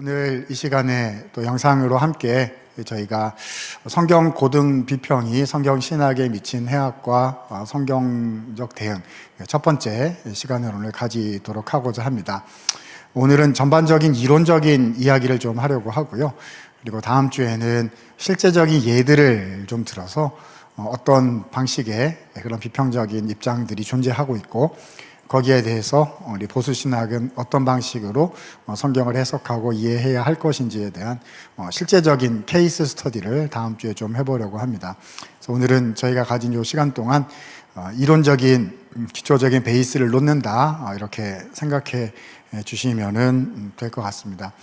오늘 이 시간에 또 영상으로 함께 저희가 성경 고등 비평이 성경 신학에 미친 해학과 성경적 대응 첫 번째 시간을 오늘 가지도록 하고자 합니다. 오늘은 전반적인 이론적인 이야기를 좀 하려고 하고요. 그리고 다음 주에는 실제적인 예들을 좀 들어서 어떤 방식의 그런 비평적인 입장들이 존재하고 있고 거기에 대해서 우리 보수신학은 어떤 방식으로 성경을 해석하고 이해해야 할 것인지에 대한 실제적인 케이스 스터디를 다음 주에 좀 해보려고 합니다. 그래서 오늘은 저희가 가진 이 시간 동안 이론적인 기초적인 베이스를 놓는다 이렇게 생각해 주시면 될 것 같습니다.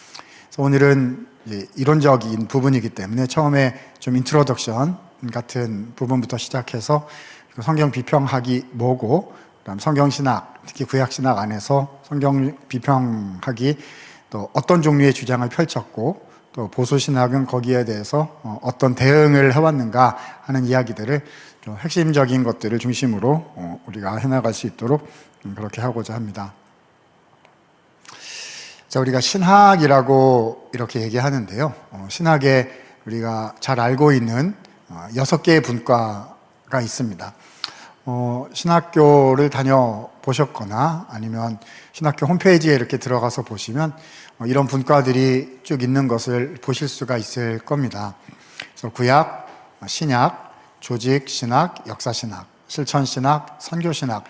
그래서 오늘은 이론적인 부분이기 때문에 처음에 좀 인트로덕션 같은 부분부터 시작해서 성경 비평학이 뭐고 그다음 성경신학, 특히 구약신학 안에서 성경 비평학이 또 어떤 종류의 주장을 펼쳤고 또 보수신학은 거기에 대해서 어떤 대응을 해왔는가 하는 이야기들을 좀 핵심적인 것들을 중심으로 우리가 해나갈 수 있도록 그렇게 하고자 합니다. 자, 우리가 신학이라고 이렇게 얘기하는데요. 신학에 우리가 잘 알고 있는 6개의 분과가 있습니다. 신학교를 다녀보셨거나 아니면 신학교 홈페이지에 이렇게 들어가서 보시면 이런 분과들이 쭉 있는 것을 보실 수가 있을 겁니다. 그래서 구약, 신약, 조직신학, 역사신학, 실천신학, 선교신학.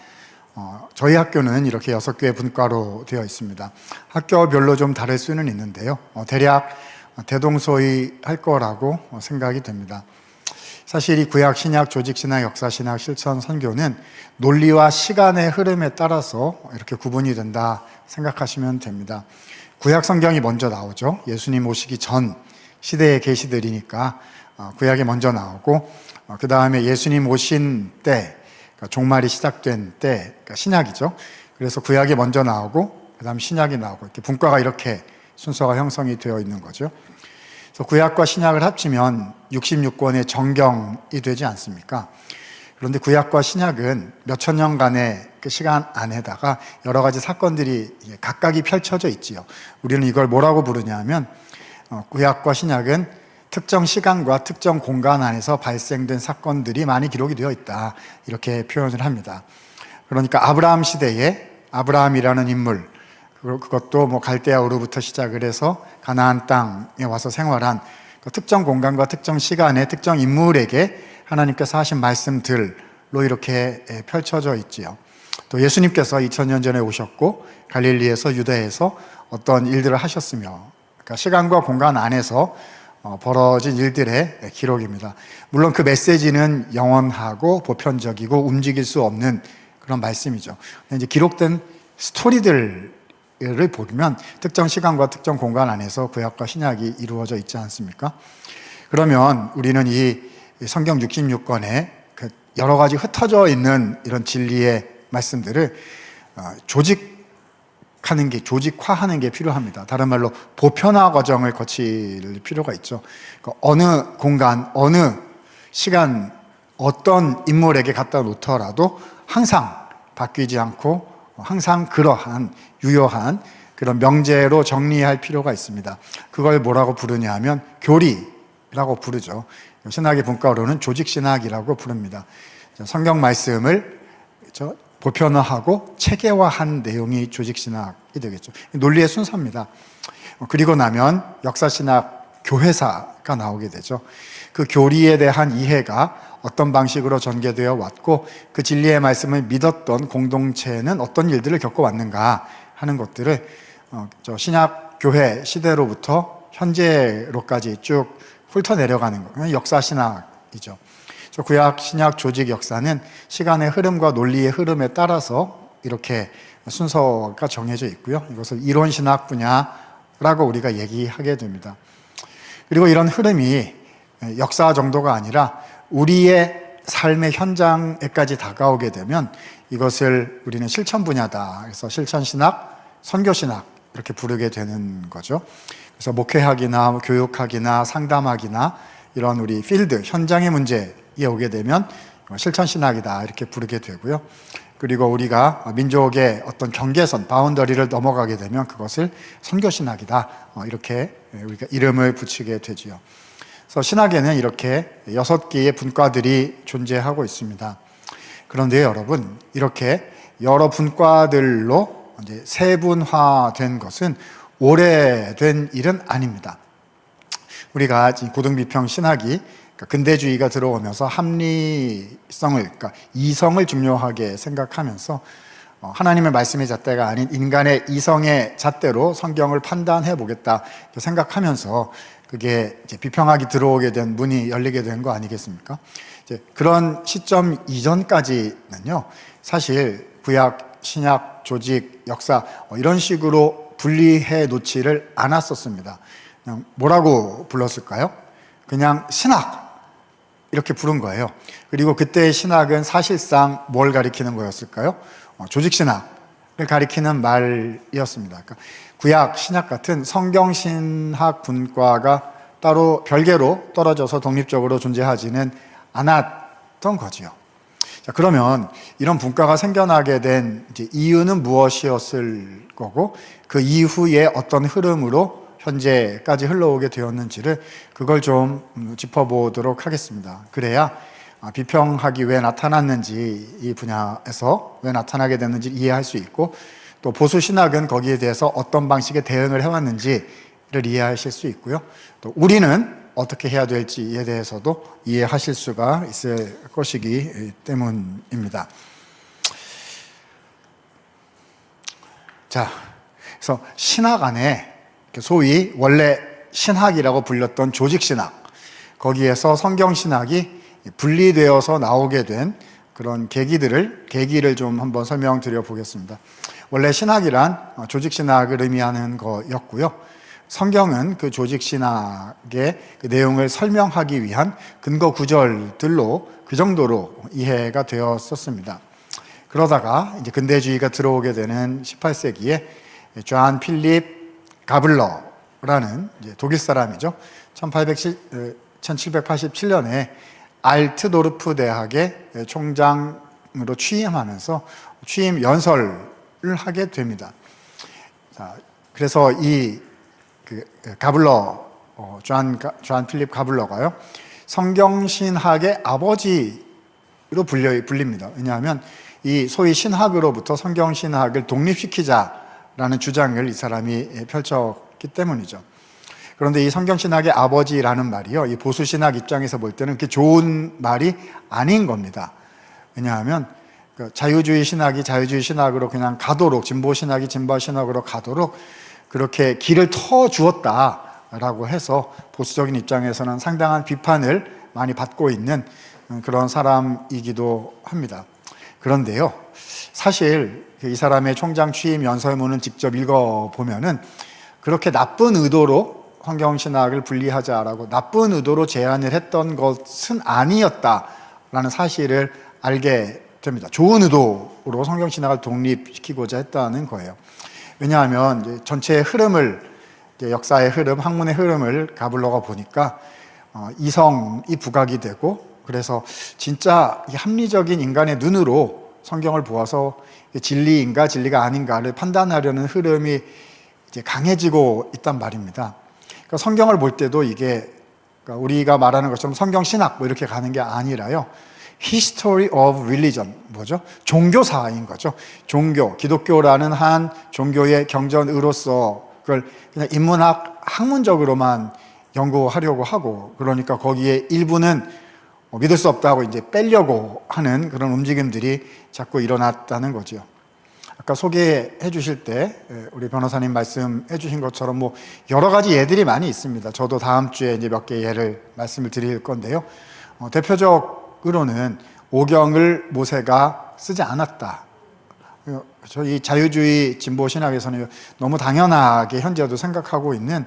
저희 학교는 이렇게 6개의 분과로 되어 있습니다. 학교별로 좀 다를 수는 있는데요. 대략 대동소이할 거라고 생각이 됩니다. 사실 이 구약, 신약, 조직신학, 역사신학, 실천, 선교는 논리와 시간의 흐름에 따라서 이렇게 구분이 된다 생각하시면 됩니다. 구약 성경이 먼저 나오죠. 예수님 오시기 전 시대의 계시들이니까 구약이 먼저 나오고 그 다음에 예수님 오신 때, 그러니까 종말이 시작된 때, 그러니까 신약이죠. 그래서 구약이 먼저 나오고 그 다음 신약이 나오고 이렇게 분과가 이렇게 순서가 형성이 되어 있는 거죠. 구약과 신약을 합치면 66권의 정경이 되지 않습니까? 그런데 구약과 신약은 몇천 년간의 그 시간 안에다가 여러 가지 사건들이 각각이 펼쳐져 있지요. 우리는 이걸 뭐라고 부르냐 하면 구약과 신약은 특정 시간과 특정 공간 안에서 발생된 사건들이 많이 기록이 되어 있다 이렇게 표현을 합니다. 그러니까 아브라함 시대에 아브라함이라는 인물, 그것도 뭐 갈대아 우르부터 시작을 해서 가나안 땅에 와서 생활한 그 특정 공간과 특정 시간에 특정 인물에게 하나님께서 하신 말씀들로 이렇게 펼쳐져 있지요. 또 예수님께서 2000년 전에 오셨고 갈릴리에서 유대에서 어떤 일들을 하셨으며 그러니까 시간과 공간 안에서 벌어진 일들의 기록입니다. 물론 그 메시지는 영원하고 보편적이고 움직일 수 없는 그런 말씀이죠. 이제 기록된 스토리들 를 보면 특정 시간과 특정 공간 안에서 구약과 신약이 이루어져 있지 않습니까? 그러면 우리는 이 성경 66권에 여러 가지 흩어져 있는 이런 진리의 말씀들을 조직화하는 게 필요합니다. 다른 말로 보편화 과정을 거칠 필요가 있죠. 어느 공간, 어느 시간, 어떤 인물에게 갖다 놓더라도 항상 바뀌지 않고 항상 그러한 유효한 그런 명제로 정리할 필요가 있습니다. 그걸 뭐라고 부르냐 하면 교리라고 부르죠. 신학의 분과로는 조직신학이라고 부릅니다. 성경 말씀을 보편화하고 체계화한 내용이 조직신학이 되겠죠. 논리의 순서입니다. 그리고 나면 역사신학 교회사가 나오게 되죠. 그 교리에 대한 이해가 어떤 방식으로 전개되어 왔고 그 진리의 말씀을 믿었던 공동체는 어떤 일들을 겪어왔는가 하는 것들을 신약 교회 시대로부터 현재로까지 쭉 훑어내려가는 거, 역사신학이죠. 구약, 신약, 조직, 역사는 시간의 흐름과 논리의 흐름에 따라서 이렇게 순서가 정해져 있고요. 이것을 이론신학 분야라고 우리가 얘기하게 됩니다. 그리고 이런 흐름이 역사 정도가 아니라 우리의 삶의 현장에까지 다가오게 되면 이것을 우리는 실천 분야다. 그래서 실천신학, 선교신학 이렇게 부르게 되는 거죠. 그래서 목회학이나 교육학이나 상담학이나 이런 우리 필드, 현장의 문제에 오게 되면 실천신학이다 이렇게 부르게 되고요. 그리고 우리가 민족의 어떤 경계선, 바운더리를 넘어가게 되면 그것을 선교신학이다. 이렇게 우리가 이름을 붙이게 되지요. 그래서 신학에는 이렇게 6개의 분과들이 존재하고 있습니다. 그런데 여러분, 이렇게 여러 분과들로 이제 세분화된 것은 오래된 일은 아닙니다. 우리가 고등비평 신학이 근대주의가 들어오면서 합리성을, 그러니까 이성을 중요하게 생각하면서 하나님의 말씀의 잣대가 아닌 인간의 이성의 잣대로 성경을 판단해 보겠다 생각하면서 그게 이제 비평학이 들어오게 된 문이 열리게 된 거 아니겠습니까? 이제 그런 시점 이전까지는요, 사실 구약, 신약, 조직, 역사 이런 식으로 분리해 놓지를 않았었습니다. 그냥 뭐라고 불렀을까요? 그냥 신학 이렇게 부른 거예요. 그리고 그때의 신학은 사실상 뭘 가리키는 거였을까요? 조직신학을 가리키는 말이었습니다. 그러니까 구약, 신약 같은 성경신학 분과가 따로 별개로 떨어져서 독립적으로 존재하지는 않았던 거지요. 자, 그러면 이런 분과가 생겨나게 된 이제 이유는 무엇이었을 거고, 그 이후에 어떤 흐름으로 현재까지 흘러오게 되었는지를 그걸 좀 짚어보도록 하겠습니다. 그래야 비평학이 왜 나타났는지, 이 분야에서 왜 나타나게 됐는지 이해할 수 있고, 또 보수신학은 거기에 대해서 어떤 방식의 대응을 해왔는지를 이해하실 수 있고요. 또 우리는 어떻게 해야 될지에 대해서도 이해하실 수가 있을 것이기 때문입니다. 자, 그래서 신학 안에 소위 원래 신학이라고 불렸던 조직신학, 거기에서 성경신학이 분리되어서 나오게 된 그런 계기를 좀 한번 설명드려 보겠습니다. 원래 신학이란 조직신학을 의미하는 거였고요. 성경은 그 조직신학의 그 내용을 설명하기 위한 근거 구절들로 그 정도로 이해가 되었었습니다. 그러다가 이제 근대주의가 들어오게 되는 18세기에 존 필립 가블러라는 이제 독일 사람이죠. 1787년에 알트도르프 대학의 총장으로 취임하면서 취임 연설을 하게 됩니다. 자, 그래서 이 가블러, 존 필립 가블러가요, 성경신학의 아버지로 불립니다. 왜냐하면 이 소위 신학으로부터 성경신학을 독립시키자라는 주장을 이 사람이 펼쳤기 때문이죠. 그런데 이 성경신학의 아버지라는 말이요, 이 보수신학 입장에서 볼 때는 그렇게 좋은 말이 아닌 겁니다. 왜냐하면 자유주의 신학이 자유주의 신학으로 그냥 가도록, 진보 신학이 진보 신학으로 가도록 그렇게 길을 터 주었다라고 해서 보수적인 입장에서는 상당한 비판을 많이 받고 있는 그런 사람이기도 합니다. 그런데요, 사실 이 사람의 총장 취임 연설문은 직접 읽어보면은 그렇게 나쁜 의도로 성경신학을 분리하자라고 나쁜 의도로 제안을 했던 것은 아니었다라는 사실을 알게 됩니다. 좋은 의도로 성경신학을 독립시키고자 했다는 거예요. 왜냐하면 이제 전체의 흐름을, 이제 역사의 흐름, 학문의 흐름을 가블러가 보니까 이성이 부각이 되고, 그래서 진짜 합리적인 인간의 눈으로 성경을 보아서 진리인가 진리가 아닌가를 판단하려는 흐름이 이제 강해지고 있단 말입니다. 그러니까 성경을 볼 때도 이게 그러니까 우리가 말하는 것처럼 성경신학 뭐 이렇게 가는 게 아니라요, History of Religion, 뭐죠? 종교사인 거죠. 종교, 기독교라는 한 종교의 경전으로서 그걸 그냥 인문학, 학문적으로만 연구하려고 하고, 그러니까 거기에 일부는 믿을 수 없다고 이제 빼려고 하는 그런 움직임들이 자꾸 일어났다는 거죠. 아까 소개해 주실 때 우리 변호사님 말씀해 주신 것처럼 뭐 여러 가지 예들이 많이 있습니다. 저도 다음 주에 이제 몇 개 예를 말씀을 드릴 건데요. 대표적으로는 오경을 모세가 쓰지 않았다. 저희 자유주의 진보 신학에서는 너무 당연하게 현재도 생각하고 있는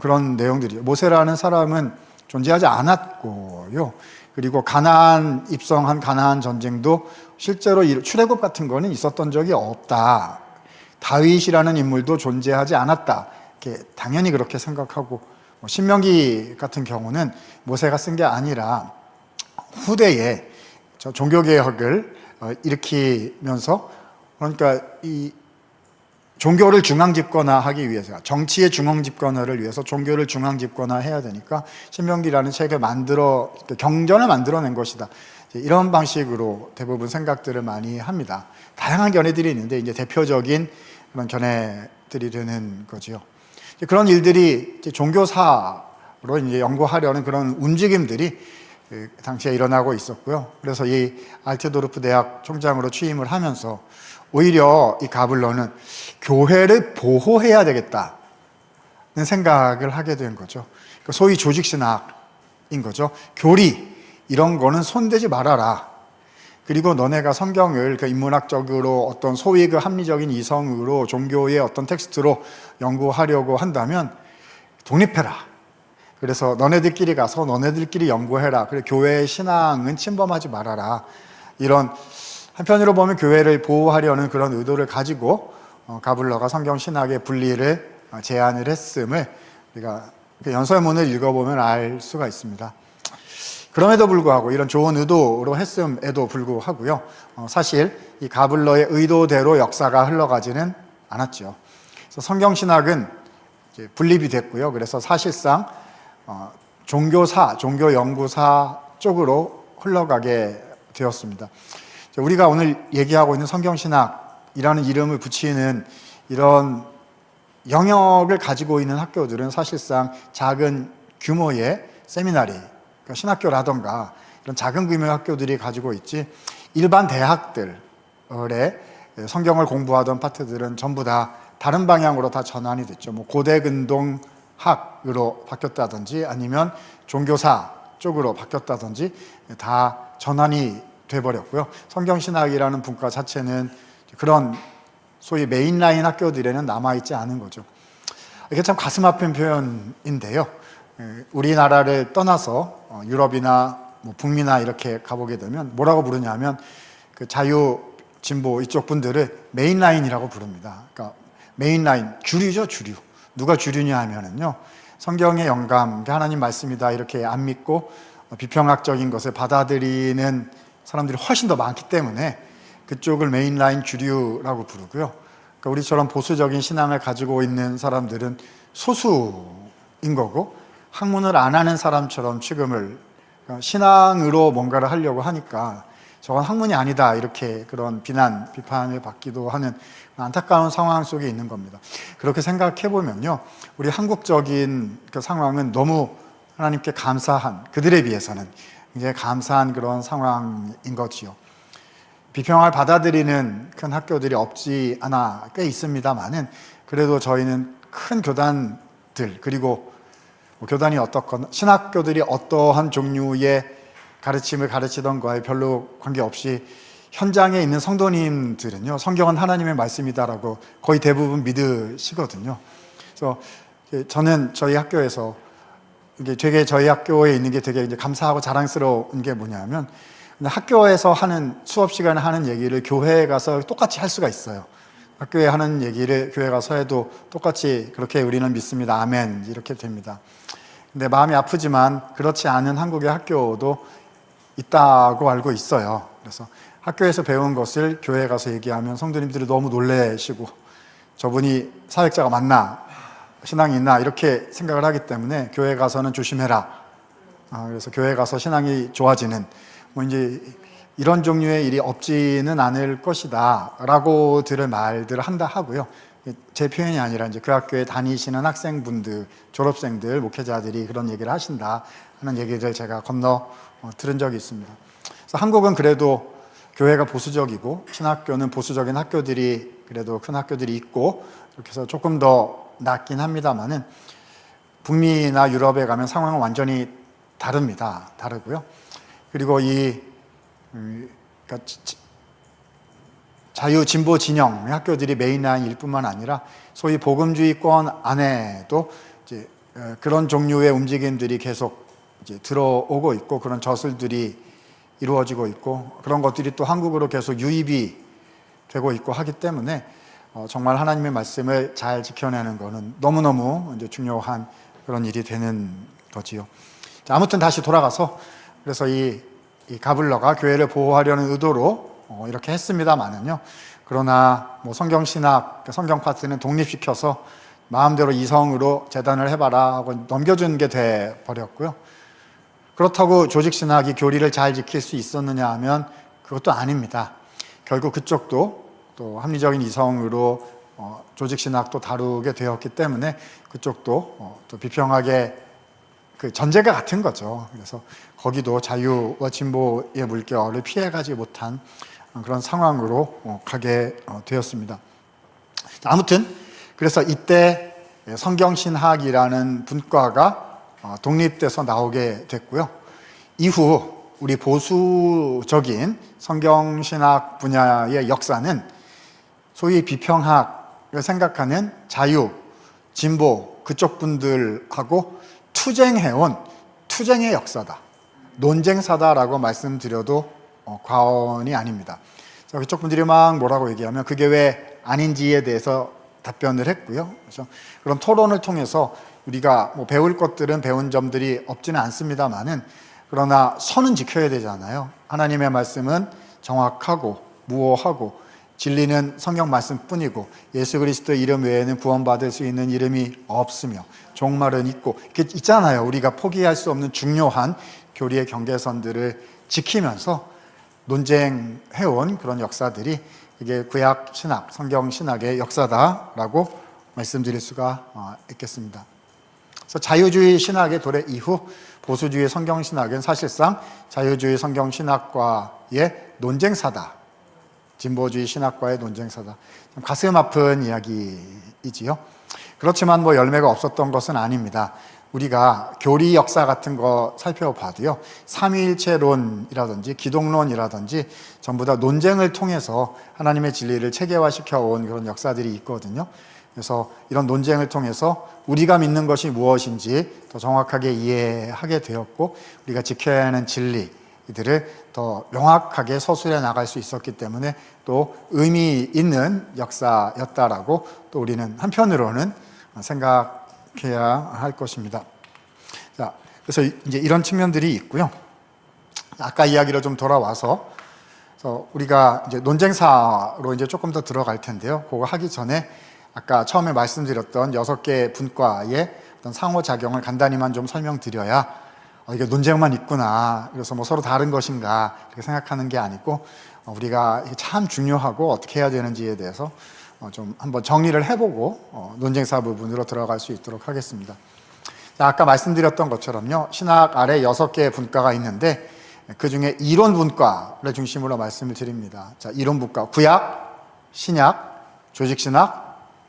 그런 내용들이죠. 모세라는 사람은 존재하지 않았고요. 그리고 가나안 입성한 가나안 전쟁도 실제로 출애굽 같은 거는 있었던 적이 없다. 다윗이라는 인물도 존재하지 않았다. 이렇게 당연히 그렇게 생각하고, 신명기 같은 경우는 모세가 쓴 게 아니라 후대에 종교개혁을 일으키면서, 그러니까 이 종교를 중앙 집권화하기 위해서, 정치의 중앙 집권화를 위해서 종교를 중앙 집권화해야 되니까 신명기라는 책을 경전을 만들어낸 것이다. 이런 방식으로 대부분 생각들을 많이 합니다. 다양한 견해들이 있는데 이제 대표적인 그런 견해들이 되는 거지요. 그런 일들이 이제 종교사로 이제 연구하려는 그런 움직임들이 당시에 일어나고 있었고요. 그래서 이 알트도르프 대학 총장으로 취임을 하면서 오히려 이 가블러는 교회를 보호해야 되겠다는 생각을 하게 된 거죠. 소위 조직신학인 거죠. 교리, 이런 거는 손대지 말아라. 그리고 너네가 성경을 인문학적으로 어떤 소위 합리적인 이성으로 종교의 어떤 텍스트로 연구하려고 한다면 독립해라. 그래서 너네들끼리 가서 너네들끼리 연구해라. 그리고 교회의 신앙은 침범하지 말아라. 이런, 한편으로 보면 교회를 보호하려는 그런 의도를 가지고 가블러가 성경 신학의 분리를 제안을 했음을 우리가 연설문을 읽어보면 알 수가 있습니다. 그럼에도 불구하고, 이런 좋은 의도로 했음에도 불구하고요, 사실 이 가블러의 의도대로 역사가 흘러가지는 않았죠. 그래서 성경신학은 이제 분립이 됐고요. 그래서 사실상 종교사, 종교연구사 쪽으로 흘러가게 되었습니다. 우리가 오늘 얘기하고 있는 성경신학이라는 이름을 붙이는 이런 영역을 가지고 있는 학교들은 사실상 작은 규모의 세미나리, 그러니까 신학교라던가 이런 작은 규모의 학교들이 가지고 있지, 일반 대학들의 성경을 공부하던 파트들은 전부 다 다른 방향으로 다 전환이 됐죠. 고대근동학으로 바뀌었다든지 아니면 종교사 쪽으로 바뀌었다든지 다 전환이 돼버렸고요. 성경신학이라는 분과 자체는 그런 소위 메인라인 학교들에는 남아있지 않은 거죠. 이게 참 가슴 아픈 표현인데요. 우리나라를 떠나서 유럽이나 북미나 이렇게 가보게 되면 뭐라고 부르냐면 그 자유 진보 이쪽 분들을 메인라인이라고 부릅니다. 그러니까 메인라인, 주류죠, 주류. 누가 주류냐 하면은요, 성경의 영감, 하나님 말씀이다 이렇게 안 믿고 비평학적인 것을 받아들이는 사람들이 훨씬 더 많기 때문에 그쪽을 메인라인 주류라고 부르고요. 그러니까 우리처럼 보수적인 신앙을 가지고 있는 사람들은 소수인 거고, 학문을 안 하는 사람처럼 취급을, 신앙으로 뭔가를 하려고 하니까 저건 학문이 아니다 이렇게 그런 비난, 비판을 받기도 하는 안타까운 상황 속에 있는 겁니다. 그렇게 생각해 보면요, 우리 한국적인 그 상황은 너무 하나님께 감사한, 그들에 비해서는 굉장히 감사한 그런 상황인 거지요. 비평을 받아들이는 큰 학교들이 없지 않아 꽤 있습니다만은, 그래도 저희는 큰 교단들, 그리고 교단이 어떻거나 신학교들이 어떠한 종류의 가르침을 가르치던 거에 별로 관계없이 현장에 있는 성도님들은요, 성경은 하나님의 말씀이다라고 거의 대부분 믿으시거든요. 그래서 저는 저희 학교에서 이게 되게, 저희 학교에 있는 게 되게 이제 감사하고 자랑스러운 게 뭐냐면, 학교에서 하는, 수업 시간에 하는 얘기를 교회에 가서 똑같이 할 수가 있어요. 학교에 하는 얘기를 교회 가서 해도 똑같이 그렇게 우리는 믿습니다. 아멘. 이렇게 됩니다. 근데 마음이 아프지만 그렇지 않은 한국의 학교도 있다고 알고 있어요. 그래서 학교에서 배운 것을 교회에 가서 얘기하면 성도님들이 너무 놀래시고, 저분이 사역자가 맞나, 신앙이 있나 이렇게 생각을 하기 때문에 교회 가서는 조심해라. 그래서 교회 가서 신앙이 좋아지는 이제 이런 종류의 일이 없지는 않을 것이다 라고 들을 말들을 한다 하고요. 제 표현이 아니라 이제 그 학교에 다니시는 학생분들, 졸업생들, 목회자들이 그런 얘기를 하신다 하는 얘기를 제가 건너 들은 적이 있습니다. 그래서 한국은 그래도 교회가 보수적이고 신학교는 보수적인 학교들이 그래도 큰 학교들이 있고, 이렇게 해서 조금 더 낫긴 합니다만은 북미나 유럽에 가면 상황은 완전히 다릅니다. 다르고요. 그리고 그러니까 자유 진보 진영의 학교들이 메인라인일 뿐만 아니라 소위 복음주의권 안에도 이제 그런 종류의 움직임들이 계속 이제 들어오고 있고, 그런 저술들이 이루어지고 있고, 그런 것들이 또 한국으로 계속 유입이 되고 있고 하기 때문에 정말 하나님의 말씀을 잘 지켜내는 것은 너무너무 이제 중요한 그런 일이 되는 거지요. 자, 아무튼 다시 돌아가서, 그래서 이 가블러가 교회를 보호하려는 의도로 이렇게 했습니다만은요. 그러나 뭐 성경신학, 성경 파트는 독립시켜서 마음대로 이성으로 재단을 해봐라 하고 넘겨준 게 돼 버렸고요. 그렇다고 조직신학이 교리를 잘 지킬 수 있었느냐 하면 그것도 아닙니다. 결국 그쪽도 또 합리적인 이성으로 조직신학도 다루게 되었기 때문에 그쪽도 또 비평하게 그 전제가 같은 거죠. 그래서 거기도 자유와 진보의 물결을 피해가지 못한 그런 상황으로 가게 되었습니다. 아무튼 그래서 이때 성경신학이라는 분과가 독립돼서 나오게 됐고요. 이후 우리 보수적인 성경신학 분야의 역사는 소위 비평학을 생각하는 자유, 진보 그쪽 분들하고 투쟁해온 투쟁의 역사다, 논쟁사다라고 말씀드려도 과언이 아닙니다. 그쪽 분들이 막 뭐라고 얘기하면 그게 왜 아닌지에 대해서 답변을 했고요. 그렇죠? 그럼 토론을 통해서 우리가 뭐 배울 것들은 배운 점들이 없지는 않습니다만은 그러나 선은 지켜야 되잖아요. 하나님의 말씀은 정확하고 무오하고 진리는 성경 말씀뿐이고 예수 그리스도의 이름 외에는 구원받을 수 있는 이름이 없으며 종말은 있고 이게 있잖아요. 우리가 포기할 수 없는 중요한 교리의 경계선들을 지키면서 논쟁해온 그런 역사들이 이게 구약 신학, 성경 신학의 역사다라고 말씀드릴 수가 있겠습니다. 그래서 자유주의 신학의 도래 이후 보수주의 성경 신학은 사실상 자유주의 성경 신학과의 논쟁사다, 진보주의 신학과의 논쟁사다. 좀 가슴 아픈 이야기이지요. 그렇지만 뭐 열매가 없었던 것은 아닙니다. 우리가 교리 역사 같은 거 살펴봐도요, 삼위일체론이라든지 기독론이라든지 전부 다 논쟁을 통해서 하나님의 진리를 체계화시켜 온 그런 역사들이 있거든요. 그래서 이런 논쟁을 통해서 우리가 믿는 것이 무엇인지 더 정확하게 이해하게 되었고 우리가 지켜야 하는 진리 이들을 더 명확하게 서술해 나갈 수 있었기 때문에 또 의미 있는 역사였다라고 또 우리는 한편으로는 생각해야 할 것입니다. 자, 그래서 이제 이런 측면들이 있고요. 아까 이야기로 좀 돌아와서 그래서 우리가 이제 논쟁사로 이제 조금 더 들어갈 텐데요. 그거 하기 전에 아까 처음에 말씀드렸던 6개 분과의 어떤 상호작용을 간단히만 좀 설명드려야 이게 논쟁만 있구나, 그래서 뭐 서로 다른 것인가 이렇게 생각하는 게 아니고 우리가 참 중요하고 어떻게 해야 되는지에 대해서 좀 한번 정리를 해보고 논쟁사 부분으로 들어갈 수 있도록 하겠습니다. 자, 아까 말씀드렸던 것처럼요, 신학 아래 6개의 분과가 있는데 그 중에 이론 분과를 중심으로 말씀을 드립니다. 자, 이론 분과, 구약, 신약, 조직신학,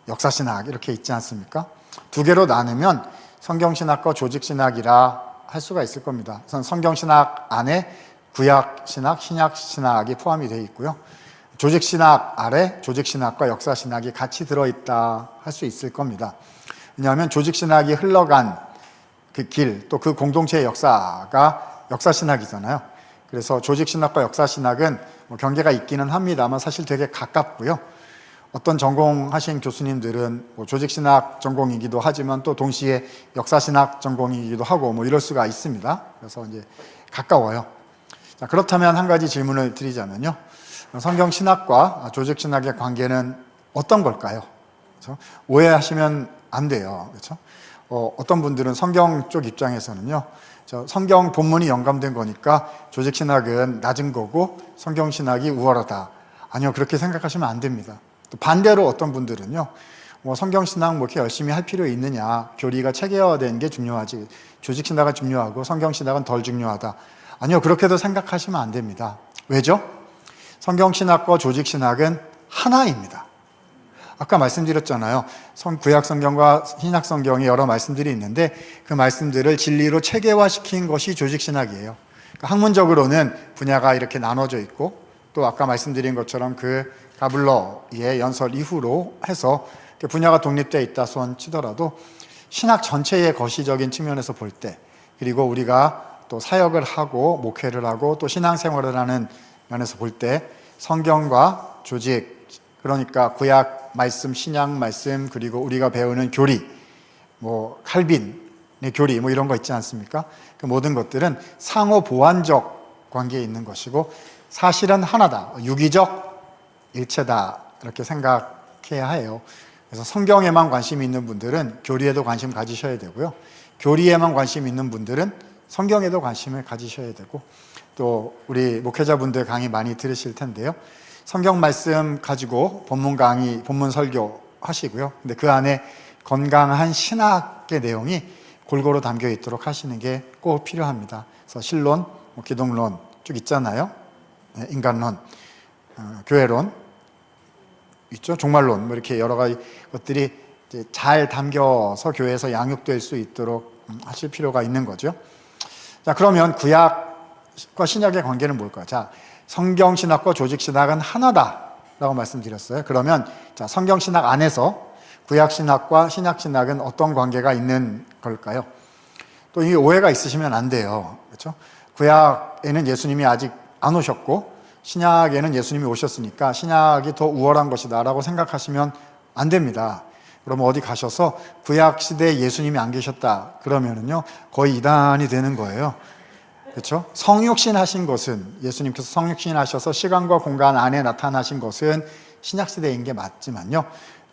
역사신학 이렇게 있지 않습니까? 두 개로 나누면 성경신학과 조직신학이라 할 수가 있을 겁니다. 성경신학 안에 구약신학, 신약신학이 포함이 되어 있고요. 조직신학 아래 조직신학과 역사신학이 같이 들어있다 할 수 있을 겁니다. 왜냐하면 조직신학이 흘러간 그 길, 또 그 공동체의 역사가 역사신학이잖아요. 그래서 조직신학과 역사신학은 뭐 경계가 있기는 합니다만 사실 되게 가깝고요. 어떤 전공하신 교수님들은 뭐 조직신학 전공이기도 하지만 또 동시에 역사신학 전공이기도 하고 뭐 이럴 수가 있습니다. 그래서 이제 가까워요. 자, 그렇다면 한 가지 질문을 드리자면요. 성경신학과 조직신학의 관계는 어떤 걸까요? 그렇죠? 오해하시면 안 돼요. 그렇죠? 어떤 분들은 성경 쪽 입장에서는요, 성경 본문이 영감된 거니까 조직신학은 낮은 거고 성경신학이 우월하다. 아니요, 그렇게 생각하시면 안 됩니다. 또 반대로 어떤 분들은요, 뭐 성경신학 뭐 이렇게 열심히 할 필요 있느냐, 교리가 체계화된 게 중요하지, 조직신학은 중요하고 성경신학은 덜 중요하다. 아니요, 그렇게도 생각하시면 안 됩니다. 왜죠? 성경신학과 조직신학은 하나입니다. 아까 말씀드렸잖아요. 구약 성경과 신약 성경에 여러 말씀들이 있는데 그 말씀들을 진리로 체계화시킨 것이 조직신학이에요. 그러니까 학문적으로는 분야가 이렇게 나눠져 있고 또 아까 말씀드린 것처럼 그 가블러의 연설 이후로 해서 분야가 독립되어 있다 손 치더라도 신학 전체의 거시적인 측면에서 볼 때, 그리고 우리가 또 사역을 하고 목회를 하고 또 신앙생활을 하는 면에서 볼 때 성경과 조직, 그러니까 구약 말씀, 신약 말씀, 그리고 우리가 배우는 교리, 뭐 칼빈의 교리 뭐 이런 거 있지 않습니까? 그 모든 것들은 상호 보완적 관계에 있는 것이고 사실은 하나다. 유기적 일체다. 이렇게 생각해야 해요. 그래서 성경에만 관심이 있는 분들은 교리에도 관심 가지셔야 되고요. 교리에만 관심 있는 분들은 성경에도 관심을 가지셔야 되고, 또 우리 목회자분들 강의 많이 들으실 텐데요. 성경 말씀 가지고 본문 강의, 본문 설교 하시고요. 근데 그 안에 건강한 신학의 내용이 골고루 담겨 있도록 하시는 게 꼭 필요합니다. 그래서 신론, 기독론 쭉 있잖아요. 인간론, 교회론 있죠. 종말론, 이렇게 여러 가지 것들이 이제 잘 담겨서 교회에서 양육될 수 있도록 하실 필요가 있는 거죠. 자, 그러면 구약과 신약의 관계는 뭘까요? 자, 성경 신학과 조직 신학은 하나다라고 말씀드렸어요. 그러면 자, 성경 신학 안에서 구약 신학과 신약 신학은 어떤 관계가 있는 걸까요? 또 이 오해가 있으시면 안 돼요. 그렇죠? 구약에는 예수님이 아직 안 오셨고 신약에는 예수님이 오셨으니까 신약이 더 우월한 것이다라고 생각하시면 안 됩니다. 그러면 어디 가셔서 구약 시대에 예수님이 안 계셨다 그러면은요 거의 이단이 되는 거예요. 그렇죠? 성육신 하신 것은, 예수님께서 성육신 하셔서 시간과 공간 안에 나타나신 것은 신약 시대인 게 맞지만요,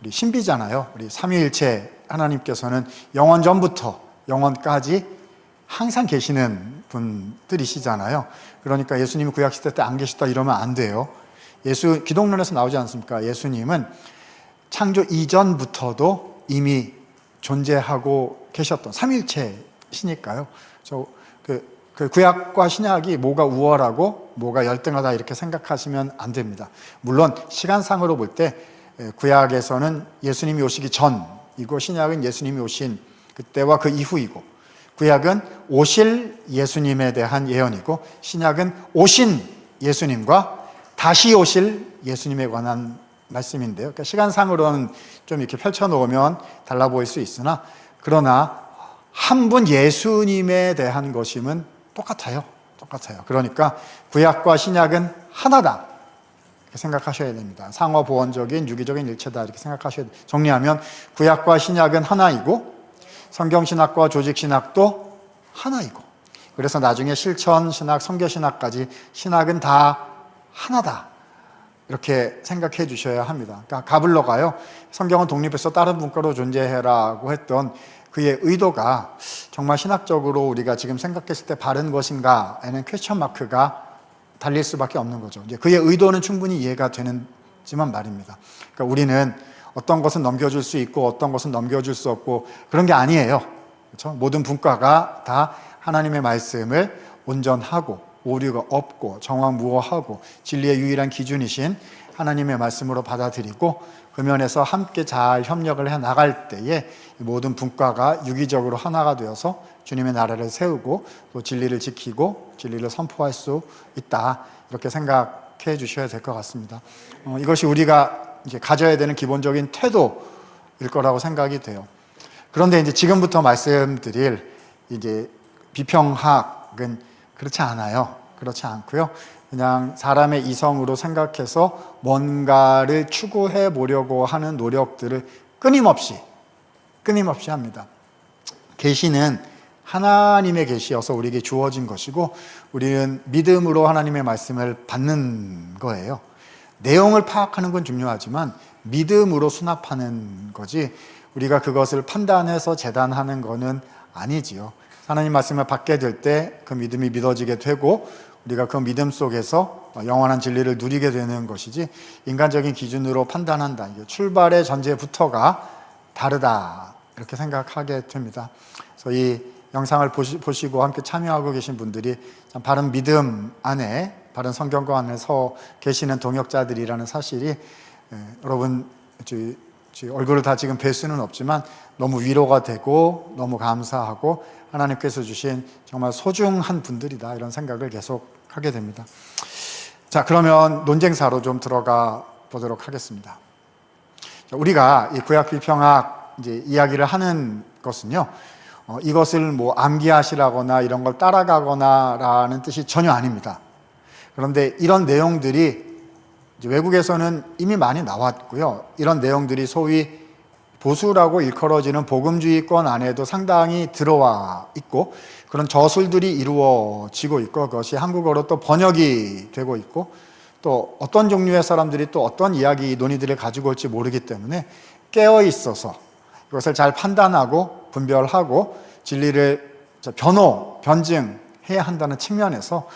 우리 신비잖아요. 우리 삼위일체 하나님께서는 영원 전부터 영원까지 항상 계시는 분들이시잖아요. 그러니까 예수님이 구약 시대 때 안 계시다 이러면 안 돼요. 기독론에서 나오지 않습니까? 예수님은 창조 이전부터도 이미 존재하고 계셨던 삼위일체시니까요. 그 구약과 신약이 뭐가 우월하고 뭐가 열등하다 이렇게 생각하시면 안 됩니다. 물론 시간상으로 볼 때 구약에서는 예수님이 오시기 전이고 신약은 예수님이 오신 그때와 그 이후이고, 구약은 오실 예수님에 대한 예언이고 신약은 오신 예수님과 다시 오실 예수님에 관한 말씀인데요. 그러니까 시간상으로는 좀 이렇게 펼쳐놓으면 달라 보일 수 있으나, 그러나 한 분 예수님에 대한 것임은 똑같아요. 그러니까 구약과 신약은 하나다 이렇게 생각하셔야 됩니다. 상호보원적인 유기적인 일체다 이렇게 생각하셔야 돼요. 정리하면 구약과 신약은 하나이고 성경신학과 조직신학도 하나이고, 그래서 나중에 실천신학, 성교신학까지 신학은 다 하나다 이렇게 생각해 주셔야 합니다. 그러니까 가블러가요, 성경은 독립해서 다른 문과로 존재해라고 했던 그의 의도가 정말 신학적으로 우리가 지금 생각했을 때 바른 것인가에는 퀘스천 마크가 달릴 수밖에 없는 거죠. 이제 그의 의도는 충분히 이해가 되는지만 말입니다. 그러니까 우리는 어떤 것은 넘겨줄 수 있고 어떤 것은 넘겨줄 수 없고 그런 게 아니에요. 그렇죠? 모든 분과가 다 하나님의 말씀을 온전하고 오류가 없고 정확무어하고 진리의 유일한 기준이신 하나님의 말씀으로 받아들이고 그 면에서 함께 잘 협력을 해 나갈 때에 모든 분과가 유기적으로 하나가 되어서 주님의 나라를 세우고 또 진리를 지키고 진리를 선포할 수 있다 이렇게 생각해 주셔야 될 것 같습니다. 이것이 우리가 이제 가져야 되는 기본적인 태도일 거라고 생각이 돼요. 그런데 이제 지금부터 말씀드릴 이제 비평학은 그렇지 않아요. 그렇지 않고요. 그냥 사람의 이성으로 생각해서 뭔가를 추구해 보려고 하는 노력들을 끊임없이 합니다. 계시는 하나님의 계시여서 우리에게 주어진 것이고 우리는 믿음으로 하나님의 말씀을 받는 거예요. 내용을 파악하는 건 중요하지만 믿음으로 수납하는 거지 우리가 그것을 판단해서 재단하는 거는 아니지요. 하나님 말씀을 받게 될 때 그 믿음이 믿어지게 되고 우리가 그 믿음 속에서 영원한 진리를 누리게 되는 것이지 인간적인 기준으로 판단한다. 출발의 전제부터가 다르다 이렇게 생각하게 됩니다. 그래서 이 영상을 보시고 함께 참여하고 계신 분들이 참 바른 믿음 안에 바른 성경과 안에 서 계시는 동역자들이라는 사실이 여러분 얼굴을 다 지금 뵐 수는 없지만 너무 위로가 되고 너무 감사하고 하나님께서 주신 정말 소중한 분들이다 이런 생각을 계속 하게 됩니다. 자, 그러면 논쟁사로 좀 들어가 보도록 하겠습니다. 우리가 이 구약 비평학 이제 이야기를 하는 것은요, 이것을 뭐 암기하시라거나 이런 걸 따라가거나라는 뜻이 전혀 아닙니다. 그런데 이런 내용들이 이제 외국에서는 이미 많이 나왔고요. 이런 내용들이 소위 보수라고 일컬어지는 복음주의권 안에도 상당히 들어와 있고 그런 저술들이 이루어지고 있고 그것이 한국어로 또 번역이 되고 있고 또 어떤 종류의 사람들이 또 어떤 이야기 논의들을 가지고 올지 모르기 때문에 깨어 있어서 이것을 잘 판단하고 분별하고 진리를 변증해야 한다는 측면에서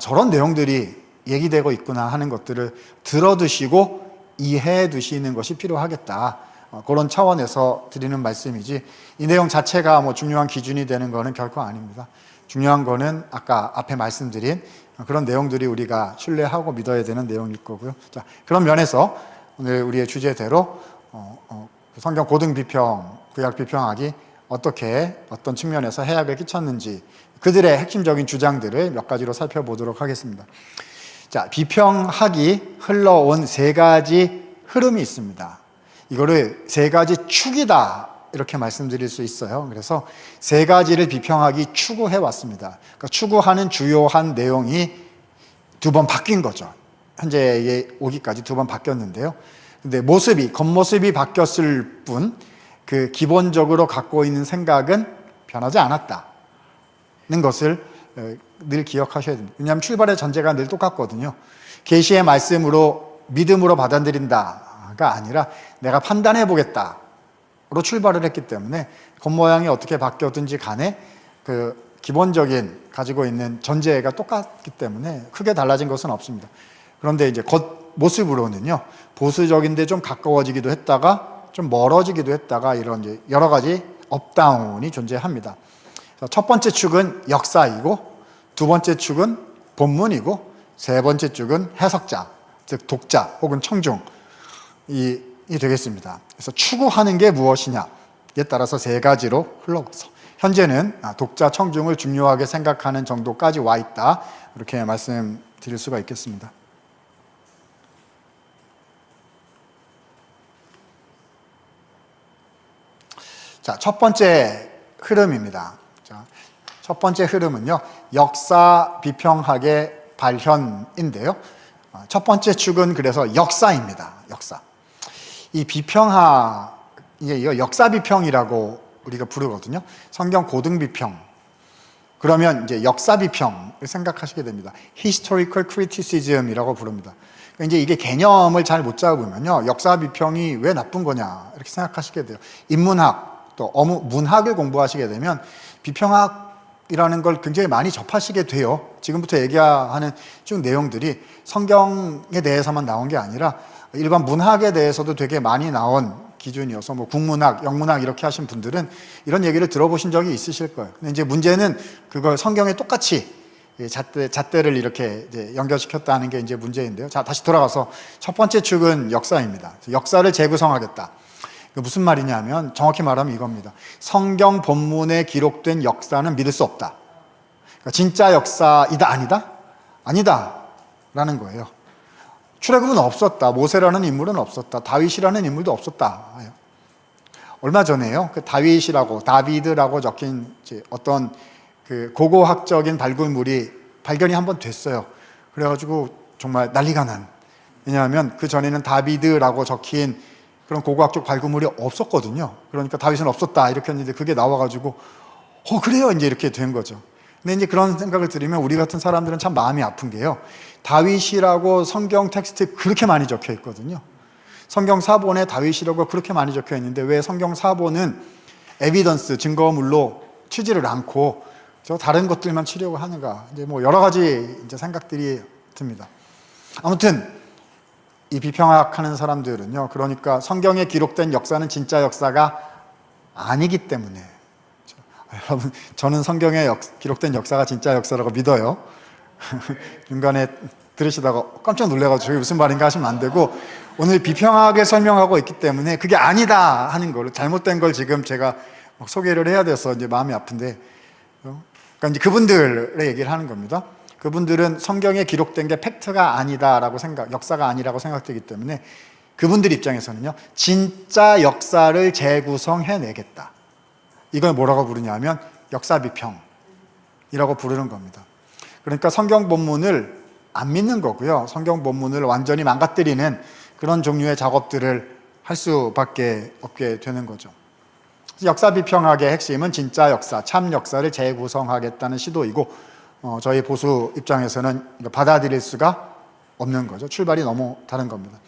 저런 내용들이 얘기되고 있구나 하는 것들을 들어두시고 이해해 두시는 것이 필요하겠다. 그런 차원에서 드리는 말씀이지 이 내용 자체가 뭐 중요한 기준이 되는 것은 결코 아닙니다. 중요한 것은 아까 앞에 말씀드린 그런 내용들이 우리가 신뢰하고 믿어야 되는 내용일 거고요. 자, 그런 면에서 오늘 우리의 주제대로 성경 고등 비평, 구약 비평학이 어떻게 어떤 측면에서 해악을 끼쳤는지 그들의 핵심적인 주장들을 몇 가지로 살펴보도록 하겠습니다. 자, 비평학이 흘러온 세 가지 흐름이 있습니다. 이거를 세 가지 축이다 이렇게 말씀드릴 수 있어요. 그래서 세 가지를 비평학이 추구해 왔습니다. 그러니까 추구하는 주요한 내용이 두 번 바뀐 거죠. 현재에 오기까지 두 번 바뀌었는데요. 근데 겉모습이 바뀌었을 뿐 그 기본적으로 갖고 있는 생각은 변하지 않았다는 것을 늘 기억하셔야 됩니다. 왜냐하면 출발의 전제가 늘 똑같거든요. 계시의 말씀으로 믿음으로 받아들인다가 아니라 내가 판단해 보겠다로 출발을 했기 때문에 겉모양이 어떻게 바뀌었든지 간에 그 기본적인 가지고 있는 전제가 똑같기 때문에 크게 달라진 것은 없습니다. 그런데 이제 겉모습으로는요, 보수적인데 좀 가까워지기도 했다가 좀 멀어지기도 했다가 이런 이제 여러 가지 업다운이 존재합니다. 첫 번째 축은 역사이고, 두 번째 축은 본문이고, 세 번째 축은 해석자, 즉 독자 혹은 청중이 되겠습니다. 그래서 추구하는 게 무엇이냐에 따라서 세 가지로 흘러가서 현재는 독자, 청중을 중요하게 생각하는 정도까지 와 있다. 이렇게 말씀드릴 수가 있겠습니다. 자, 첫 번째 흐름입니다. 자, 첫 번째 흐름은요, 역사 비평학의 발현인데요. 첫 번째 축은 그래서 역사입니다. 역사. 이 비평학, 이거 역사 비평이라고 우리가 부르거든요. 성경 고등 비평. 그러면 이제 역사 비평을 생각하시게 됩니다. Historical Criticism이라고 부릅니다. 이제 이게 개념을 잘 못 잡으면요, 역사 비평이 왜 나쁜 거냐 이렇게 생각하시게 돼요. 인문학 또 문학을 공부하시게 되면 비평학이라는 걸 굉장히 많이 접하시게 돼요. 지금부터 얘기하는 쭉 내용들이 성경에 대해서만 나온 게 아니라 일반 문학에 대해서도 되게 많이 나온 기준이어서 뭐 국문학, 영문학 이렇게 하신 분들은 이런 얘기를 들어보신 적이 있으실 거예요. 근데 이제 문제는 그걸 성경에 똑같이 잣대를 이렇게 이제 연결시켰다는 게 이제 문제인데요. 자, 다시 돌아가서 첫 번째 축은 역사입니다. 역사를 재구성하겠다. 무슨 말이냐면 정확히 말하면 이겁니다. 성경 본문에 기록된 역사는 믿을 수 없다. 그러니까 진짜 역사이다? 아니다? 아니다 라는 거예요. 출애굽은 없었다. 모세라는 인물은 없었다. 다윗이라는 인물도 없었다. 얼마 전에요, 그 다비드라고 적힌 어떤 그 고고학적인 발굴물이 발견이 한번 됐어요. 그래가지고 정말 난리가 난. 왜냐하면 그 전에는 다비드라고 적힌 그런 고고학적 발굴물이 없었거든요. 그러니까 다윗은 없었다 이렇게 했는데 그게 나와가지고 그래요 이제 이렇게 된 거죠. 근데 이제 그런 생각을 들으면 우리 같은 사람들은 참 마음이 아픈 게요, 다윗이라고 성경 텍스트에 그렇게 많이 적혀 있거든요. 성경 사본에 다윗이라고 그렇게 많이 적혀 있는데 왜 성경 사본은 에비던스, 증거물로 치지를 않고 저 다른 것들만 치려고 하는가, 이제 뭐 여러 가지 이제 생각들이 듭니다. 아무튼 이 비평학하는 사람들은요, 그러니까 성경에 기록된 역사는 진짜 역사가 아니기 때문에, 여러분, 저는 성경에 기록된 역사가 진짜 역사라고 믿어요. 중간에 들으시다가 깜짝 놀래가지고 저게 무슨 말인가 하시면 안 되고, 오늘 비평학에 설명하고 있기 때문에 그게 아니다 하는 걸, 잘못된 걸 지금 제가 소개를 해야 돼서 이제 마음이 아픈데, 그러니까 이제 그분들의 얘기를 하는 겁니다. 그분들은 성경에 기록된 게 팩트가 아니다라고 역사가 아니라고 생각되기 때문에 그분들 입장에서는요, 진짜 역사를 재구성해내겠다. 이걸 뭐라고 부르냐면 역사 비평이라고 부르는 겁니다. 그러니까 성경 본문을 안 믿는 거고요, 성경 본문을 완전히 망가뜨리는 그런 종류의 작업들을 할 수밖에 없게 되는 거죠. 역사 비평학의 핵심은 진짜 역사, 참 역사를 재구성하겠다는 시도이고 저희 보수 입장에서는 받아들일 수가 없는 거죠. 출발이 너무 다른 겁니다.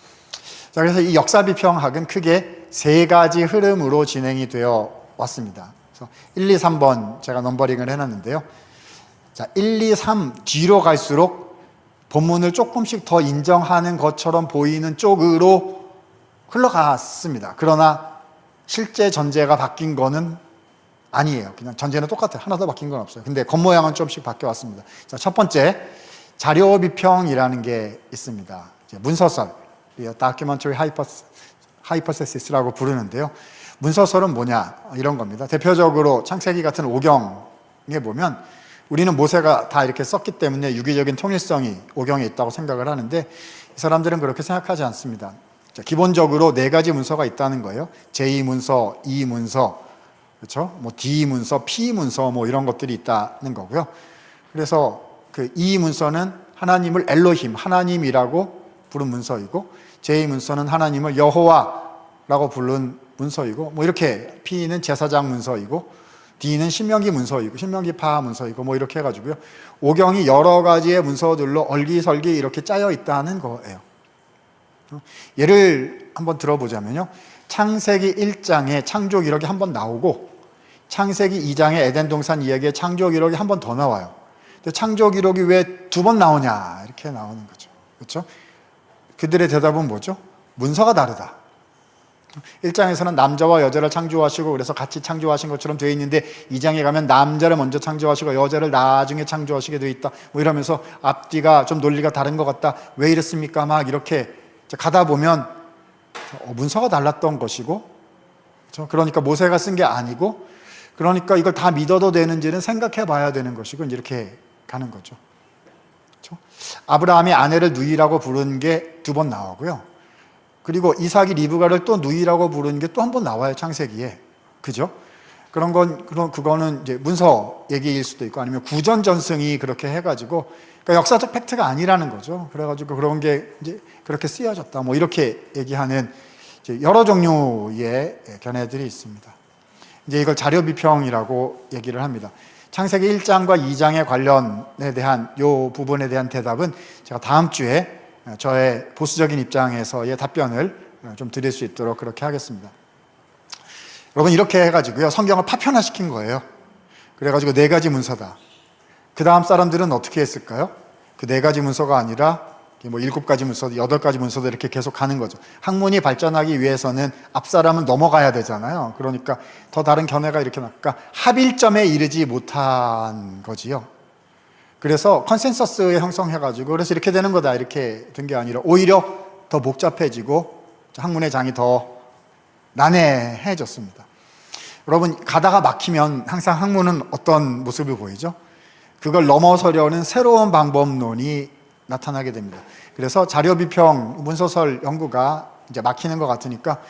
자, 그래서 이 역사 비평학은 크게 세 가지 흐름으로 진행이 되어 왔습니다. 그래서 1, 2, 3번 제가 넘버링을 해놨는데요. 자, 1, 2, 3 뒤로 갈수록 본문을 조금씩 더 인정하는 것처럼 보이는 쪽으로 흘러갔습니다. 그러나 실제 전제가 바뀐 거는 아니에요. 그냥 전제는 똑같아요. 하나도 바뀐 건 없어요. 근데 겉모양은 조금씩 바뀌어왔습니다. 자, 첫 번째, 자료 비평이라는 게 있습니다. 문서설, documentary hypothesis라고 부르는데요. 문서설은 뭐냐? 이런 겁니다. 대표적으로 창세기 같은 오경에 보면 우리는 모세가 다 이렇게 썼기 때문에 유기적인 통일성이 오경에 있다고 생각을 하는데 이 사람들은 그렇게 생각하지 않습니다. 자, 기본적으로 네 가지 문서가 있다는 거예요. 제2문서, E 문서, 그렇죠? 뭐 D 문서, P문서 뭐 이런 것들이 있다는 거고요. 그래서 그 E 문서는 하나님을 엘로힘, 하나님이라고 부른 문서이고 제2문서는 하나님을 여호와라고 부른 문서이고 뭐 이렇게 P는 제사장 문서이고 D는 신명기 문서이고 신명기파 문서이고 뭐 이렇게 해가지고요. 오경이 여러 가지의 문서들로 얼기설기 이렇게 짜여 있다는 거예요. 예를 한번 들어보자면요. 창세기 1장에 창조 기록이 한번 나오고 창세기 2장에 에덴 동산 이야기에 창조 기록이 한 번 더 나와요. 근데 창조 기록이 왜 두 번 나오냐 이렇게 나오는 거죠. 그렇죠? 그들의 대답은 뭐죠? 문서가 다르다. 1장에서는 남자와 여자를 창조하시고 그래서 같이 창조하신 것처럼 되어 있는데 2장에 가면 남자를 먼저 창조하시고 여자를 나중에 창조하시게 되어 있다. 뭐 이러면서 앞뒤가 좀 논리가 다른 것 같다. 왜 이랬습니까? 막 이렇게 가다 보면 문서가 달랐던 것이고, 그러니까 모세가 쓴 게 아니고, 그러니까 이걸 다 믿어도 되는지는 생각해 봐야 되는 것이고 이렇게 가는 거죠. 그렇죠? 아브라함이 아내를 누이라고 부른 게 두 번 나오고요. 그리고 이삭이 리브가를 또 누이라고 부른 게 또 한 번 나와요, 창세기에. 그죠? 그거는 이제 문서 얘기일 수도 있고 아니면 구전 전승이 그렇게 해가지고, 그러니까 역사적 팩트가 아니라는 거죠. 그래가지고 그런 게 이제 그렇게 쓰여졌다. 뭐 이렇게 얘기하는 이제 여러 종류의 견해들이 있습니다. 이제 이걸 자료 비평이라고 얘기를 합니다. 창세기 1장과 2장의 관련에 대한 요 부분에 대한 대답은 제가 다음 주에 저의 보수적인 입장에서의 답변을 좀 드릴 수 있도록 그렇게 하겠습니다. 여러분 이렇게 해가지고요 성경을 파편화시킨 거예요. 그래가지고 네 가지 문서다. 그 다음 사람들은 어떻게 했을까요? 그 네 가지 문서가 아니라 뭐 7가지 문서, 8가지 문서도 이렇게 계속 가는 거죠. 학문이 발전하기 위해서는 앞 사람은 넘어가야 되잖아요. 그러니까 더 다른 견해가 이렇게 나니까 합일점에 이르지 못한 거지요. 그래서 컨센서스에 형성해가지고 그래서 이렇게 되는 거다 이렇게 된 게 아니라 오히려 더 복잡해지고 학문의 장이 더 난해해졌습니다. 여러분 가다가 막히면 항상 학문은 어떤 모습을 보이죠? 그걸 넘어서려는 새로운 방법론이 나타나게 됩니다. 그래서 자료비평, 문서설 연구가 이제 막히는 것 같으니까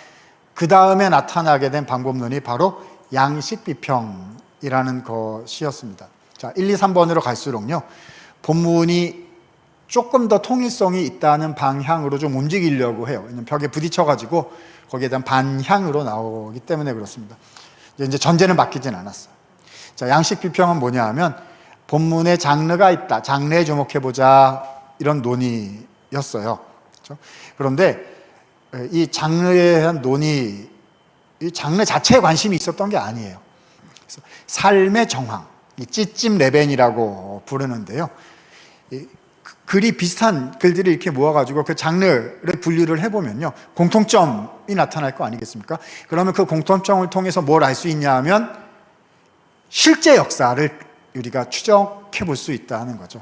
그 다음에 나타나게 된 방법론이 바로 양식비평이라는 것이었습니다. 자, 1, 2, 3번으로 갈수록요, 본문이 조금 더 통일성이 있다는 방향으로 좀 움직이려고 해요. 왜냐면 벽에 부딪혀가지고 거기에 대한 반향으로 나오기 때문에 그렇습니다. 이제 전제는 바뀌진 않았어요. 자, 양식비평은 뭐냐 하면 본문에 장르가 있다. 장르에 주목해보자. 이런 논의였어요. 그렇죠? 그런데 이 장르에 대한 논의, 이 장르 자체에 관심이 있었던 게 아니에요. 그래서 삶의 정황, 이 찌찜 레벤이라고 부르는데요. 글이 비슷한 글들이 이렇게 모아가지고 그 장르를 분류를 해보면요. 공통점이 나타날 거 아니겠습니까? 그러면 그 공통점을 통해서 뭘 알 수 있냐 하면 실제 역사를 우리가 추적해 볼 수 있다는 거죠.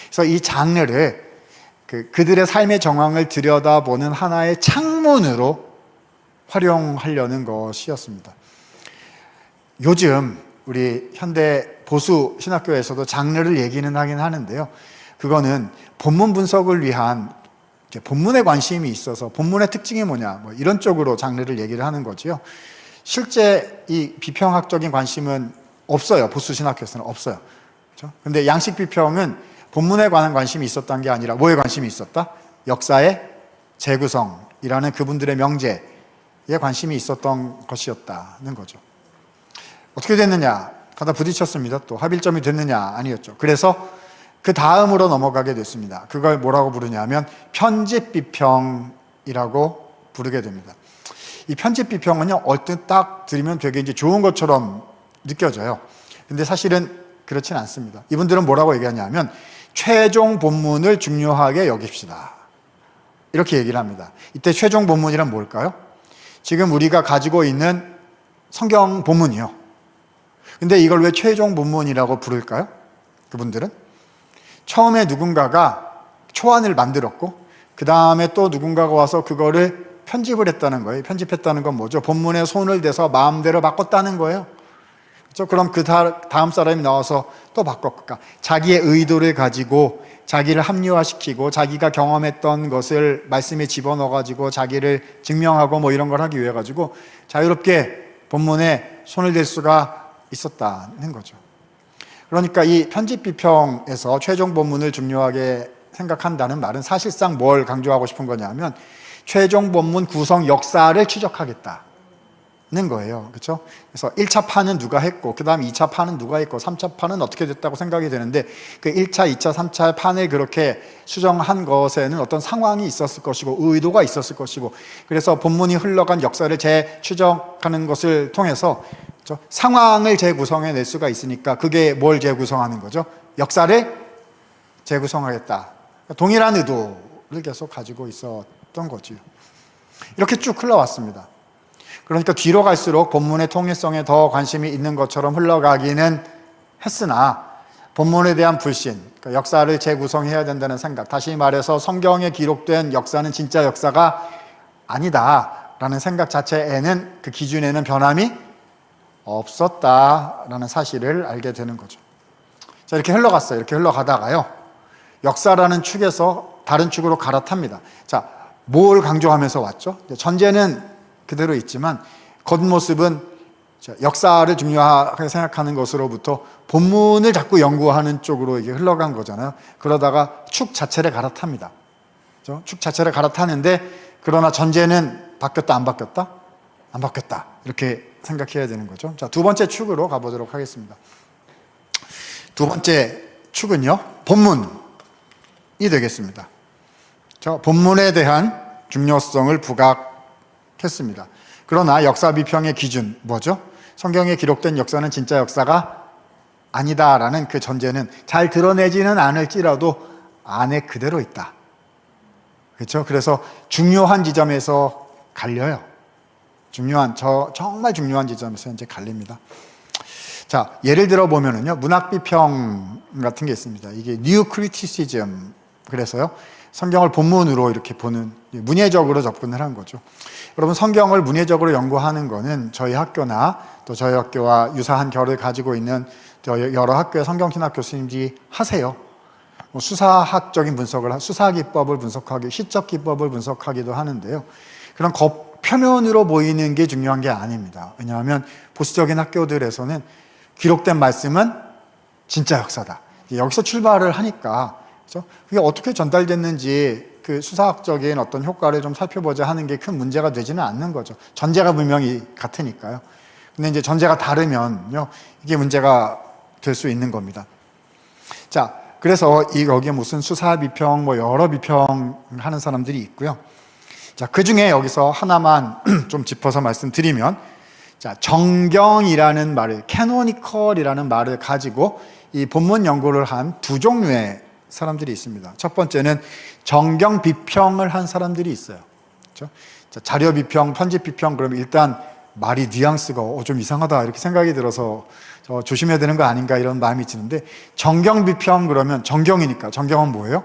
그래서 이 장르를 그들의 삶의 정황을 들여다보는 하나의 창문으로 활용하려는 것이었습니다. 요즘 우리 현대 보수 신학교에서도 장르를 얘기는 하긴 하는데요. 그거는 본문 분석을 위한 본문에 관심이 있어서 본문의 특징이 뭐냐 뭐 이런 쪽으로 장르를 얘기를 하는 거지요. 실제 이 비평학적인 관심은 없어요. 보수 신학교에서는 없어요. 그렇죠? 근데 양식 비평은 본문에 관한 관심이 있었던 게 아니라 뭐에 관심이 있었다? 역사의 재구성이라는 그분들의 명제, 관심이 있었던 것이었다는 거죠. 어떻게 됐느냐? 가다 부딪혔습니다. 또 합일점이 됐느냐? 아니었죠. 그래서 그 다음으로 넘어가게 됐습니다. 그걸 뭐라고 부르냐면 편집비평이라고 부르게 됩니다. 이 편집비평은요, 얼뜻 딱 들으면 되게 이제 좋은 것처럼 느껴져요. 근데 사실은 그렇진 않습니다. 이분들은 뭐라고 얘기하냐면 최종 본문을 중요하게 여깁시다. 이렇게 얘기를 합니다. 이때 최종 본문이란 뭘까요? 지금 우리가 가지고 있는 성경 본문이요. 근데 이걸 왜 최종 본문이라고 부를까요? 그분들은 처음에 누군가가 초안을 만들었고 그 다음에 또 누군가가 와서 그거를 편집을 했다는 거예요. 편집했다는 건 뭐죠? 본문에 손을 대서 마음대로 바꿨다는 거예요. 그렇죠? 그럼 그 다음 사람이 나와서 또 바꿨을까? 자기의 의도를 가지고 자기를 합리화시키고 자기가 경험했던 것을 말씀에 집어넣어가지고 자기를 증명하고 뭐 이런 걸 하기 위해 가지고 자유롭게 본문에 손을 댈 수가 있었다는 거죠. 그러니까 이 편집 비평에서 최종 본문을 중요하게 생각한다는 말은 사실상 뭘 강조하고 싶은 거냐면 최종 본문 구성 역사를 추적하겠다는 거예요. 그렇죠? 그래서 1차 판은 누가 했고 그 다음 2차 판은 누가 했고 3차 판은 어떻게 됐다고 생각이 되는데 그 1차, 2차, 3차 판을 그렇게 수정한 것에는 어떤 상황이 있었을 것이고 의도가 있었을 것이고 그래서 본문이 흘러간 역사를 재추적하는 것을 통해서 그렇죠? 상황을 재구성해낼 수가 있으니까 그게 뭘 재구성하는 거죠? 역사를 재구성하겠다. 동일한 의도를 계속 가지고 있었던 거지요. 이렇게 쭉 흘러왔습니다. 그러니까 뒤로 갈수록 본문의 통일성에 더 관심이 있는 것처럼 흘러가기는 했으나 본문에 대한 불신, 그러니까 역사를 재구성해야 된다는 생각, 다시 말해서 성경에 기록된 역사는 진짜 역사가 아니다라는 생각 자체에는 그 기준에는 변함이 없었다라는 사실을 알게 되는 거죠. 자, 이렇게 흘러갔어요. 이렇게 흘러가다가요, 역사라는 축에서 다른 축으로 갈아탑니다. 자, 뭘 강조하면서 왔죠? 전제는 그대로 있지만 겉모습은 역사를 중요하게 생각하는 것으로부터 본문을 자꾸 연구하는 쪽으로 이게 흘러간 거잖아요. 그러다가 축 자체를 갈아탑니다. 그렇죠? 축 자체를 갈아타는데 그러나 전제는 바뀌었다, 안 바뀌었다? 안 바뀌었다. 이렇게 생각해야 되는 거죠. 자, 두 번째 축으로 가보도록 하겠습니다. 두 번째 축은요, 본문이 되겠습니다. 저 본문에 대한 중요성을 부각했습니다. 그러나 역사 비평의 기준 뭐죠? 성경에 기록된 역사는 진짜 역사가 아니다라는 그 전제는 잘 드러내지는 않을지라도 안에 그대로 있다. 그렇죠? 그래서 중요한 지점에서 갈려요. 정말 중요한 지점에서 이제 갈립니다. 자, 예를 들어 보면은요, 문학 비평 같은 게 있습니다. 이게 뉴 크리티시즘. 그래서요, 성경을 본문으로 이렇게 보는, 문예적으로 접근을 한 거죠. 여러분, 성경을 문예적으로 연구하는 거는 저희 학교나 또 저희 학교와 유사한 결을 가지고 있는 여러 학교의 성경신학 교수님들이 하세요. 수사학적인 분석을, 수사기법을 분석하기, 시적기법을 분석하기도 하는데요. 그런 표면으로 보이는 게 중요한 게 아닙니다. 왜냐하면 보수적인 학교들에서는 기록된 말씀은 진짜 역사다. 여기서 출발을 하니까, 그렇죠? 그게 어떻게 전달됐는지 그 수사학적인 어떤 효과를 좀 살펴보자 하는 게 큰 문제가 되지는 않는 거죠. 전제가 분명히 같으니까요. 근데 이제 전제가 다르면요, 이게 문제가 될 수 있는 겁니다. 자, 그래서 여기에 무슨 수사 비평, 뭐 여러 비평 하는 사람들이 있고요. 자, 그 중에 여기서 하나만 좀 짚어서 말씀드리면, 자, 정경이라는 말을, 캐노니컬이라는 말을 가지고 이 본문 연구를 한 두 종류의 사람들이 있습니다. 첫 번째는 정경 비평을 한 사람들이 있어요. 그렇죠? 자, 자료 비평, 편집 비평, 그러면 일단 말이 뉘앙스가 좀 이상하다 이렇게 생각이 들어서 조심해야 되는 거 아닌가 이런 마음이 드는데, 정경 비평 그러면 정경이니까, 정경은 뭐예요?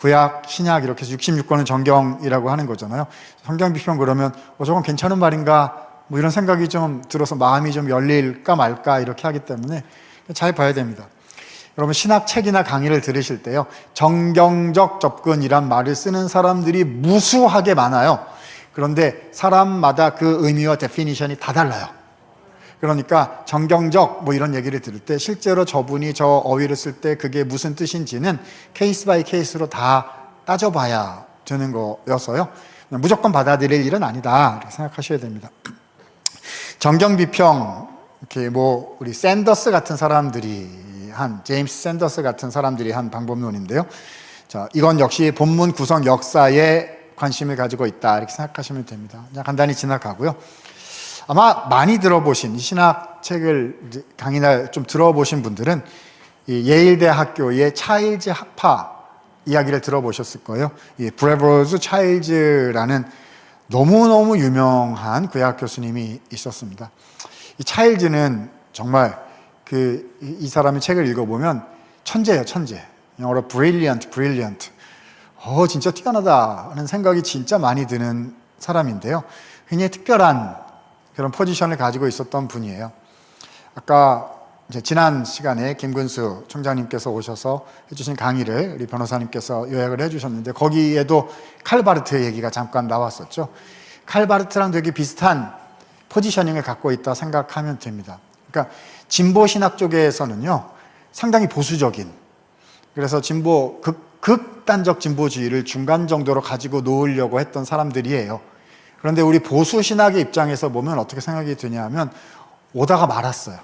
구약, 신약 이렇게 해서 66권은 정경이라고 하는 거잖아요. 성경 비평 그러면 저건 괜찮은 말인가 뭐 이런 생각이 좀 들어서 마음이 좀 열릴까 말까 이렇게 하기 때문에 잘 봐야 됩니다. 여러분, 신학 책이나 강의를 들으실 때요, 정경적 접근이란 말을 쓰는 사람들이 무수하게 많아요. 그런데 사람마다 그 의미와 데피니션이 다 달라요. 그러니까 정경적 뭐 이런 얘기를 들을 때 실제로 저분이 저 어휘를 쓸 때 그게 무슨 뜻인지는 케이스 바이 케이스로 다 따져봐야 되는 거여서요. 무조건 받아들일 일은 아니다 이렇게 생각하셔야 됩니다. 정경 비평, 이렇게 뭐 우리 샌더스 같은 사람들이 제임스 샌더스 같은 사람들이 한 방법론인데요. 자, 이건 역시 본문 구성 역사에 관심을 가지고 있다 이렇게 생각하시면 됩니다. 그냥 간단히 지나가고요. 아마 많이 들어보신 이 신학 책을 강의나 좀 들어보신 분들은 이 예일대 학교의 차일즈 학파 이야기를 들어보셨을 거예요. 이 브레버즈 차일즈라는 너무너무 유명한 구약 교수님이 있었습니다. 이 차일즈는 정말 이 사람의 책을 읽어보면 천재예요, 천재. 영어로 brilliant. 진짜 뛰어나다 하는 생각이 진짜 많이 드는 사람인데요. 굉장히 특별한 그런 포지션을 가지고 있었던 분이에요. 아까 이제 지난 시간에 김근수 총장님께서 오셔서 해주신 강의를 우리 변호사님께서 요약을 해주셨는데 거기에도 칼바르트 얘기가 잠깐 나왔었죠. 칼바르트랑 되게 비슷한 포지셔닝을 갖고 있다 생각하면 됩니다. 그러니까 진보 신학 쪽에서는요 상당히 보수적인, 그래서 극단적 진보주의를 중간 정도로 가지고 놓으려고 했던 사람들이에요. 그런데 우리 보수 신학의 입장에서 보면 어떻게 생각이 드냐면 오다가 말았어요.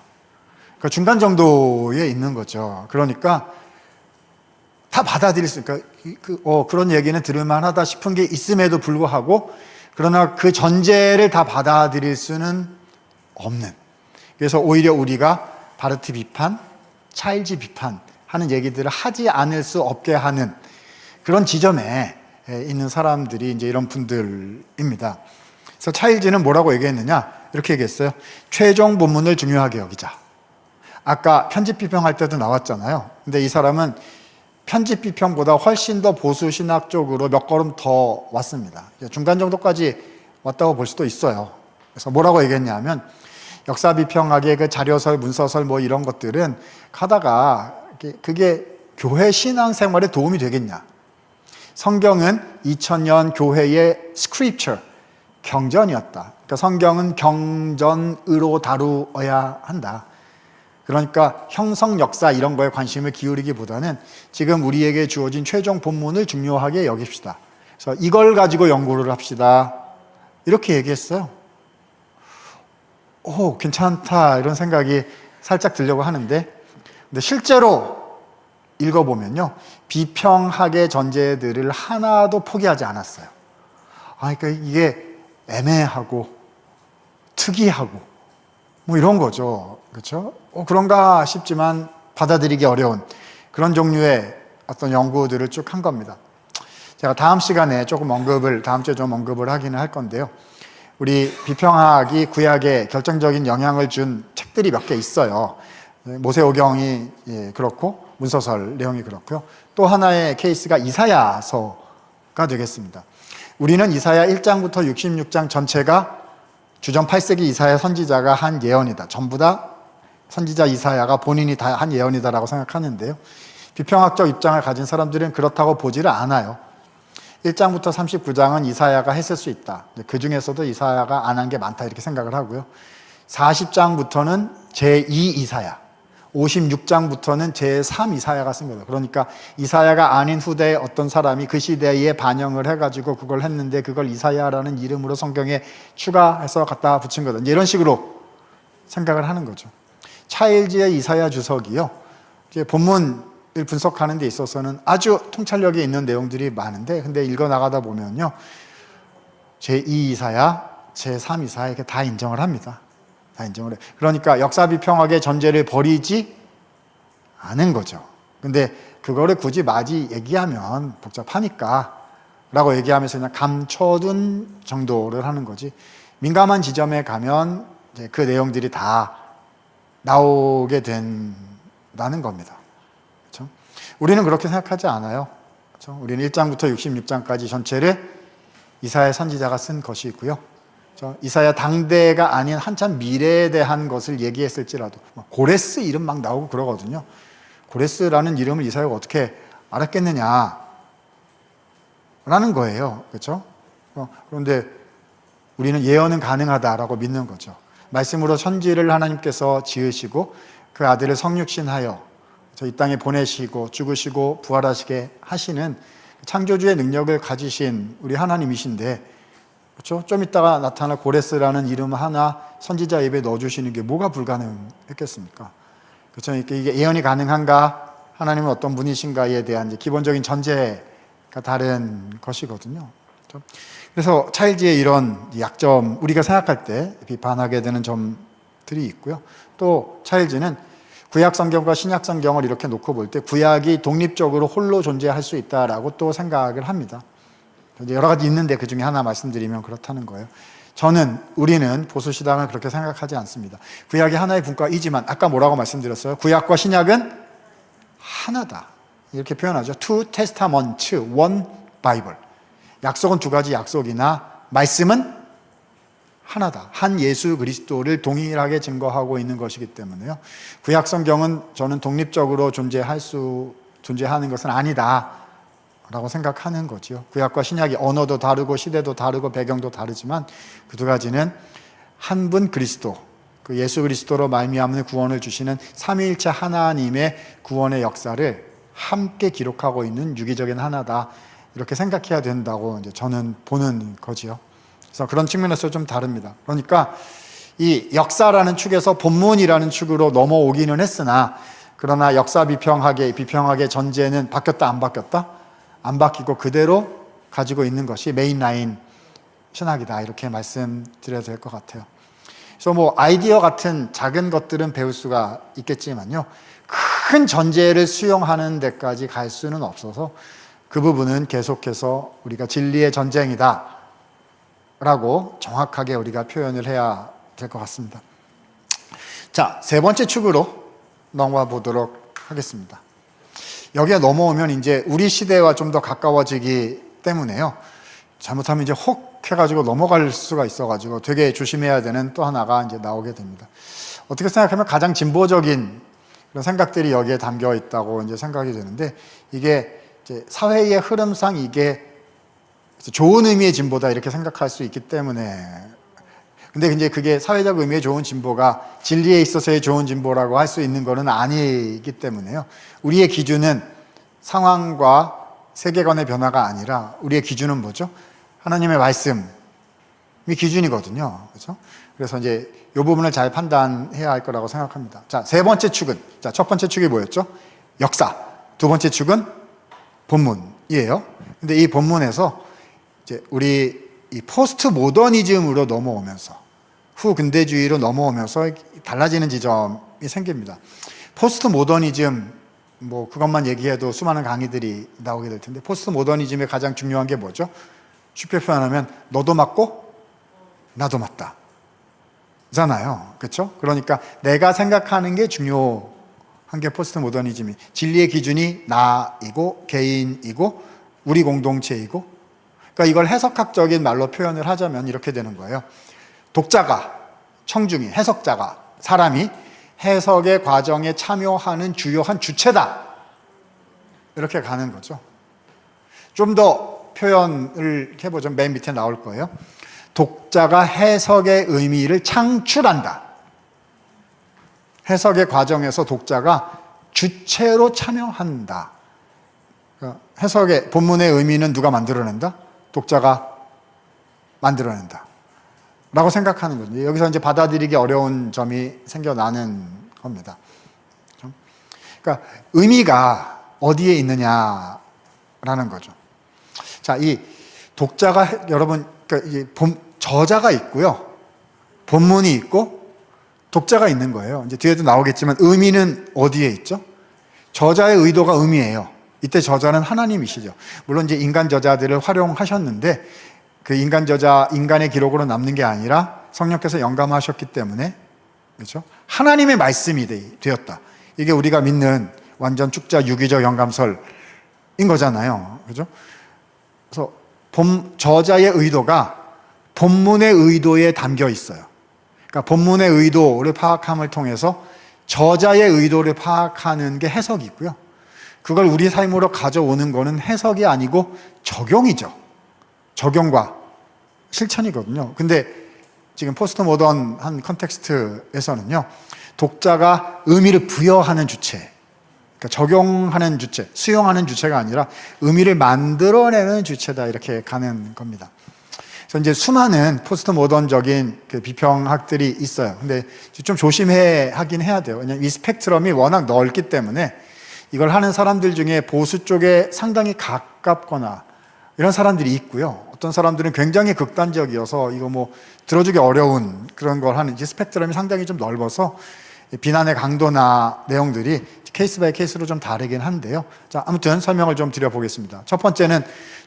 그러니까 중간 정도에 있는 거죠. 그러니까 다 받아들일 수, 그러니까 그런 얘기는 들을만하다 싶은 게 있음에도 불구하고 그러나 그 전제를 다 받아들일 수는 없는. 그래서 오히려 우리가 바르트 비판, 차일즈 비판 하는 얘기들을 하지 않을 수 없게 하는 그런 지점에 있는 사람들이 이제 이런 분들입니다. 그래서 차일즈는 뭐라고 얘기했느냐? 이렇게 얘기했어요. 최종 본문을 중요하게 여기자. 아까 편집 비평할 때도 나왔잖아요. 근데 이 사람은 편집 비평보다 훨씬 더 보수 신학 쪽으로 몇 걸음 더 왔습니다. 중간 정도까지 왔다고 볼 수도 있어요. 그래서 뭐라고 얘기했냐면 역사 비평학의 그 자료설, 문서설 뭐 이런 것들은 하다가 그게 교회 신앙 생활에 도움이 되겠냐? 성경은 2000년 교회의 스크립처, 경전이었다. 그러니까 성경은 경전으로 다루어야 한다. 그러니까 형성 역사 이런 거에 관심을 기울이기보다는 지금 우리에게 주어진 최종 본문을 중요하게 여깁시다. 그래서 이걸 가지고 연구를 합시다. 이렇게 얘기했어요. 오, 괜찮다 이런 생각이 살짝 들려고 하는데, 근데 실제로 읽어보면요 비평학의 전제들을 하나도 포기하지 않았어요. 그러니까 이게 애매하고 특이하고 뭐 이런 거죠. 그렇죠? 그런가 싶지만 받아들이기 어려운 그런 종류의 어떤 연구들을 쭉 한 겁니다. 제가 다음 시간에 다음 주에 좀 언급을 하기는 할 건데요. 우리 비평학이 구약에 결정적인 영향을 준 책들이 몇 개 있어요. 모세오경이 그렇고 문서설 내용이 그렇고요. 또 하나의 케이스가 이사야서가 되겠습니다. 우리는 이사야 1장부터 66장 전체가 주전 8세기 이사야 선지자가 한 예언이다. 전부 다 선지자 이사야가 본인이 다 한 예언이다라고 생각하는데요. 비평학적 입장을 가진 사람들은 그렇다고 보지를 않아요. 1장부터 39장은 이사야가 했을 수 있다. 그 중에서도 이사야가 안 한 게 많다 이렇게 생각을 하고요. 40장부터는 제2 이사야, 56장부터는 제3 이사야가 쓴 거다. 그러니까 이사야가 아닌 후대의 어떤 사람이 그 시대에 반영을 해가지고 그걸 했는데 그걸 이사야라는 이름으로 성경에 추가해서 갖다 붙인 거다. 이런 식으로 생각을 하는 거죠. 차일즈의 이사야 주석이요, 이제 본문을 분석하는 데 있어서는 아주 통찰력이 있는 내용들이 많은데, 근데 읽어 나가다 보면요, 제2 이사야, 제3 이사야 이렇게 다 인정을 합니다. 다 인정을 해요. 그러니까 역사 비평학의 전제를 버리지 않은 거죠. 근데 그거를 굳이 마지 얘기하면 복잡하니까 라고 얘기하면서 그냥 감춰둔 정도를 하는 거지, 민감한 지점에 가면 이제 그 내용들이 다 나오게 된다는 겁니다. 그렇죠? 우리는 그렇게 생각하지 않아요. 그렇죠? 우리는 1장부터 66장까지 전체를 이사야 선지자가 쓴 것이 있고요. 이사야 당대가 아닌 한참 미래에 대한 것을 얘기했을지라도 고레스 이름 막 나오고 그러거든요. 고레스라는 이름을 이사야가 어떻게 알았겠느냐 라는 거예요. 그렇죠? 그런데 우리는 예언은 가능하다라고 믿는 거죠. 말씀으로 천지를 하나님께서 지으시고 그 아들을 성육신하여 이 땅에 보내시고 죽으시고 부활하시게 하시는 창조주의 능력을 가지신 우리 하나님이신데, 그렇죠? 좀 이따가 나타날 고레스라는 이름 하나 선지자 입에 넣어주시는 게 뭐가 불가능했겠습니까? 그렇죠? 이게 예언이 가능한가? 하나님은 어떤 분이신가에 대한 이제 기본적인 전제가 다른 것이거든요. 그렇죠? 그래서 차일즈의 이런 약점, 우리가 생각할 때 비판하게 되는 점들이 있고요. 또 차일즈는 구약 성경과 신약 성경을 이렇게 놓고 볼 때 구약이 독립적으로 홀로 존재할 수 있다라고 또 생각을 합니다. 여러 가지 있는데 그 중에 하나 말씀드리면 그렇다는 거예요. 우리는 보수시당은 그렇게 생각하지 않습니다. 구약이 하나의 분과이지만 아까 뭐라고 말씀드렸어요? 구약과 신약은 하나다. 이렇게 표현하죠. Two testaments, one Bible. 약속은 두 가지 약속이나 말씀은 하나다. 한 예수 그리스도를 동일하게 증거하고 있는 것이기 때문에요. 구약 성경은 저는 독립적으로 존재하는 것은 아니다 라고 생각하는 거죠. 구약과 신약이 언어도 다르고 시대도 다르고 배경도 다르지만 그 두 가지는 한 분 그리스도, 그 예수 그리스도로 말미암는 구원을 주시는 삼위일체 하나님의 구원의 역사를 함께 기록하고 있는 유기적인 하나다. 이렇게 생각해야 된다고 이제 저는 보는 거지요. 그래서 그런 측면에서 좀 다릅니다. 그러니까 이 역사라는 축에서 본문이라는 축으로 넘어오기는 했으나 그러나 역사 비평학의 전제는 바뀌었다 안 바뀌었다? 안 바뀌고 그대로 가지고 있는 것이 메인라인 신학이다. 이렇게 말씀드려야 될 것 같아요. 그래서 뭐 아이디어 같은 작은 것들은 배울 수가 있겠지만요. 큰 전제를 수용하는 데까지 갈 수는 없어서 그 부분은 계속해서 우리가 진리의 전쟁이다 라고 정확하게 우리가 표현을 해야 될 것 같습니다. 자, 세 번째 축으로 넘어가 보도록 하겠습니다. 여기에 넘어오면 이제 우리 시대와 좀 더 가까워지기 때문에요. 잘못하면 이제 혹 해가지고 넘어갈 수가 있어가지고 되게 조심해야 되는 또 하나가 이제 나오게 됩니다. 어떻게 생각하면 가장 진보적인 그런 생각들이 여기에 담겨 있다고 이제 생각이 되는데 이게 이제 사회의 흐름상 이게 좋은 의미의 진보다 이렇게 생각할 수 있기 때문에 근데 이제 그게 사회적 의미의 좋은 진보가 진리에 있어서의 좋은 진보라고 할 수 있는 것은 아니기 때문에요. 우리의 기준은 상황과 세계관의 변화가 아니라 우리의 기준은 뭐죠? 하나님의 말씀이 기준이거든요. 그렇죠? 그래서 이제 이 부분을 잘 판단해야 할 거라고 생각합니다. 자, 세 번째 축은 첫 번째 축이 뭐였죠? 역사. 두 번째 축은 본문이에요. 근데 이 본문에서 이제 우리 이 포스트 모더니즘으로 넘어오면서 후근대주의로 넘어오면서 달라지는 지점이 생깁니다. 포스트 모더니즘 뭐 그것만 얘기해도 수많은 강의들이 나오게 될 텐데 포스트 모더니즘의 가장 중요한 게 뭐죠? 쉽게 표현하면 너도 맞고 나도 맞다 잖아요. 그렇죠? 그러니까 내가 생각하는 게 중요한 게 포스트 모더니즘이 진리의 기준이 나이고 개인이고 우리 공동체이고 그러니까 이걸 해석학적인 말로 표현을 하자면 이렇게 되는 거예요. 독자가, 청중이, 해석자가, 사람이 해석의 과정에 참여하는 주요한 주체다. 이렇게 가는 거죠. 좀 더 표현을 해보자면 맨 밑에 나올 거예요. 독자가 해석의 의미를 창출한다. 해석의 과정에서 독자가 주체로 참여한다. 해석의 본문의 의미는 누가 만들어낸다? 독자가 만들어낸다 라고 생각하는 거죠. 여기서 이제 받아들이기 어려운 점이 생겨나는 겁니다. 그러니까 의미가 어디에 있느냐라는 거죠. 자, 이 독자가 여러분 그러니까 저자가 있고요. 본문이 있고 독자가 있는 거예요. 이제 뒤에도 나오겠지만 의미는 어디에 있죠? 저자의 의도가 의미예요. 이때 저자는 하나님이시죠. 물론 이제 인간 저자들을 활용하셨는데 그 인간 저자, 인간의 기록으로 남는 게 아니라 성령께서 영감하셨기 때문에 그렇죠? 하나님의 말씀이 되었다. 이게 우리가 믿는 완전 축자 유기적 영감설인 거잖아요. 그렇죠? 그래서 저자의 의도가 본문의 의도에 담겨 있어요. 그러니까 본문의 의도를 파악함을 통해서 저자의 의도를 파악하는 게 해석이고요. 그걸 우리 삶으로 가져오는 거는 해석이 아니고 적용이죠. 적용과 실천이거든요. 근데 지금 포스트 모던한 컨텍스트에서는요, 독자가 의미를 부여하는 주체, 그러니까 적용하는 주체, 수용하는 주체가 아니라 의미를 만들어내는 주체다 이렇게 가는 겁니다. 그래서 이제 수많은 포스트 모던적인 그 비평학들이 있어요. 근데 좀 조심해 하긴 해야 돼요. 왜냐하면 이 스펙트럼이 워낙 넓기 때문에 이걸 하는 사람들 중에 보수 쪽에 상당히 가깝거나 이런 사람들이 있고요. 어떤 사람들은 굉장히 극단적이어서 이거 뭐 들어주기 어려운 그런 걸 하는, 이 스펙트럼이 상당히 좀 넓어서 비난의 강도나 내용들이 케이스 바이 케이스로 좀 다르긴 한데요. 자, 아무튼 설명을 좀 드려보겠습니다. 첫 번째는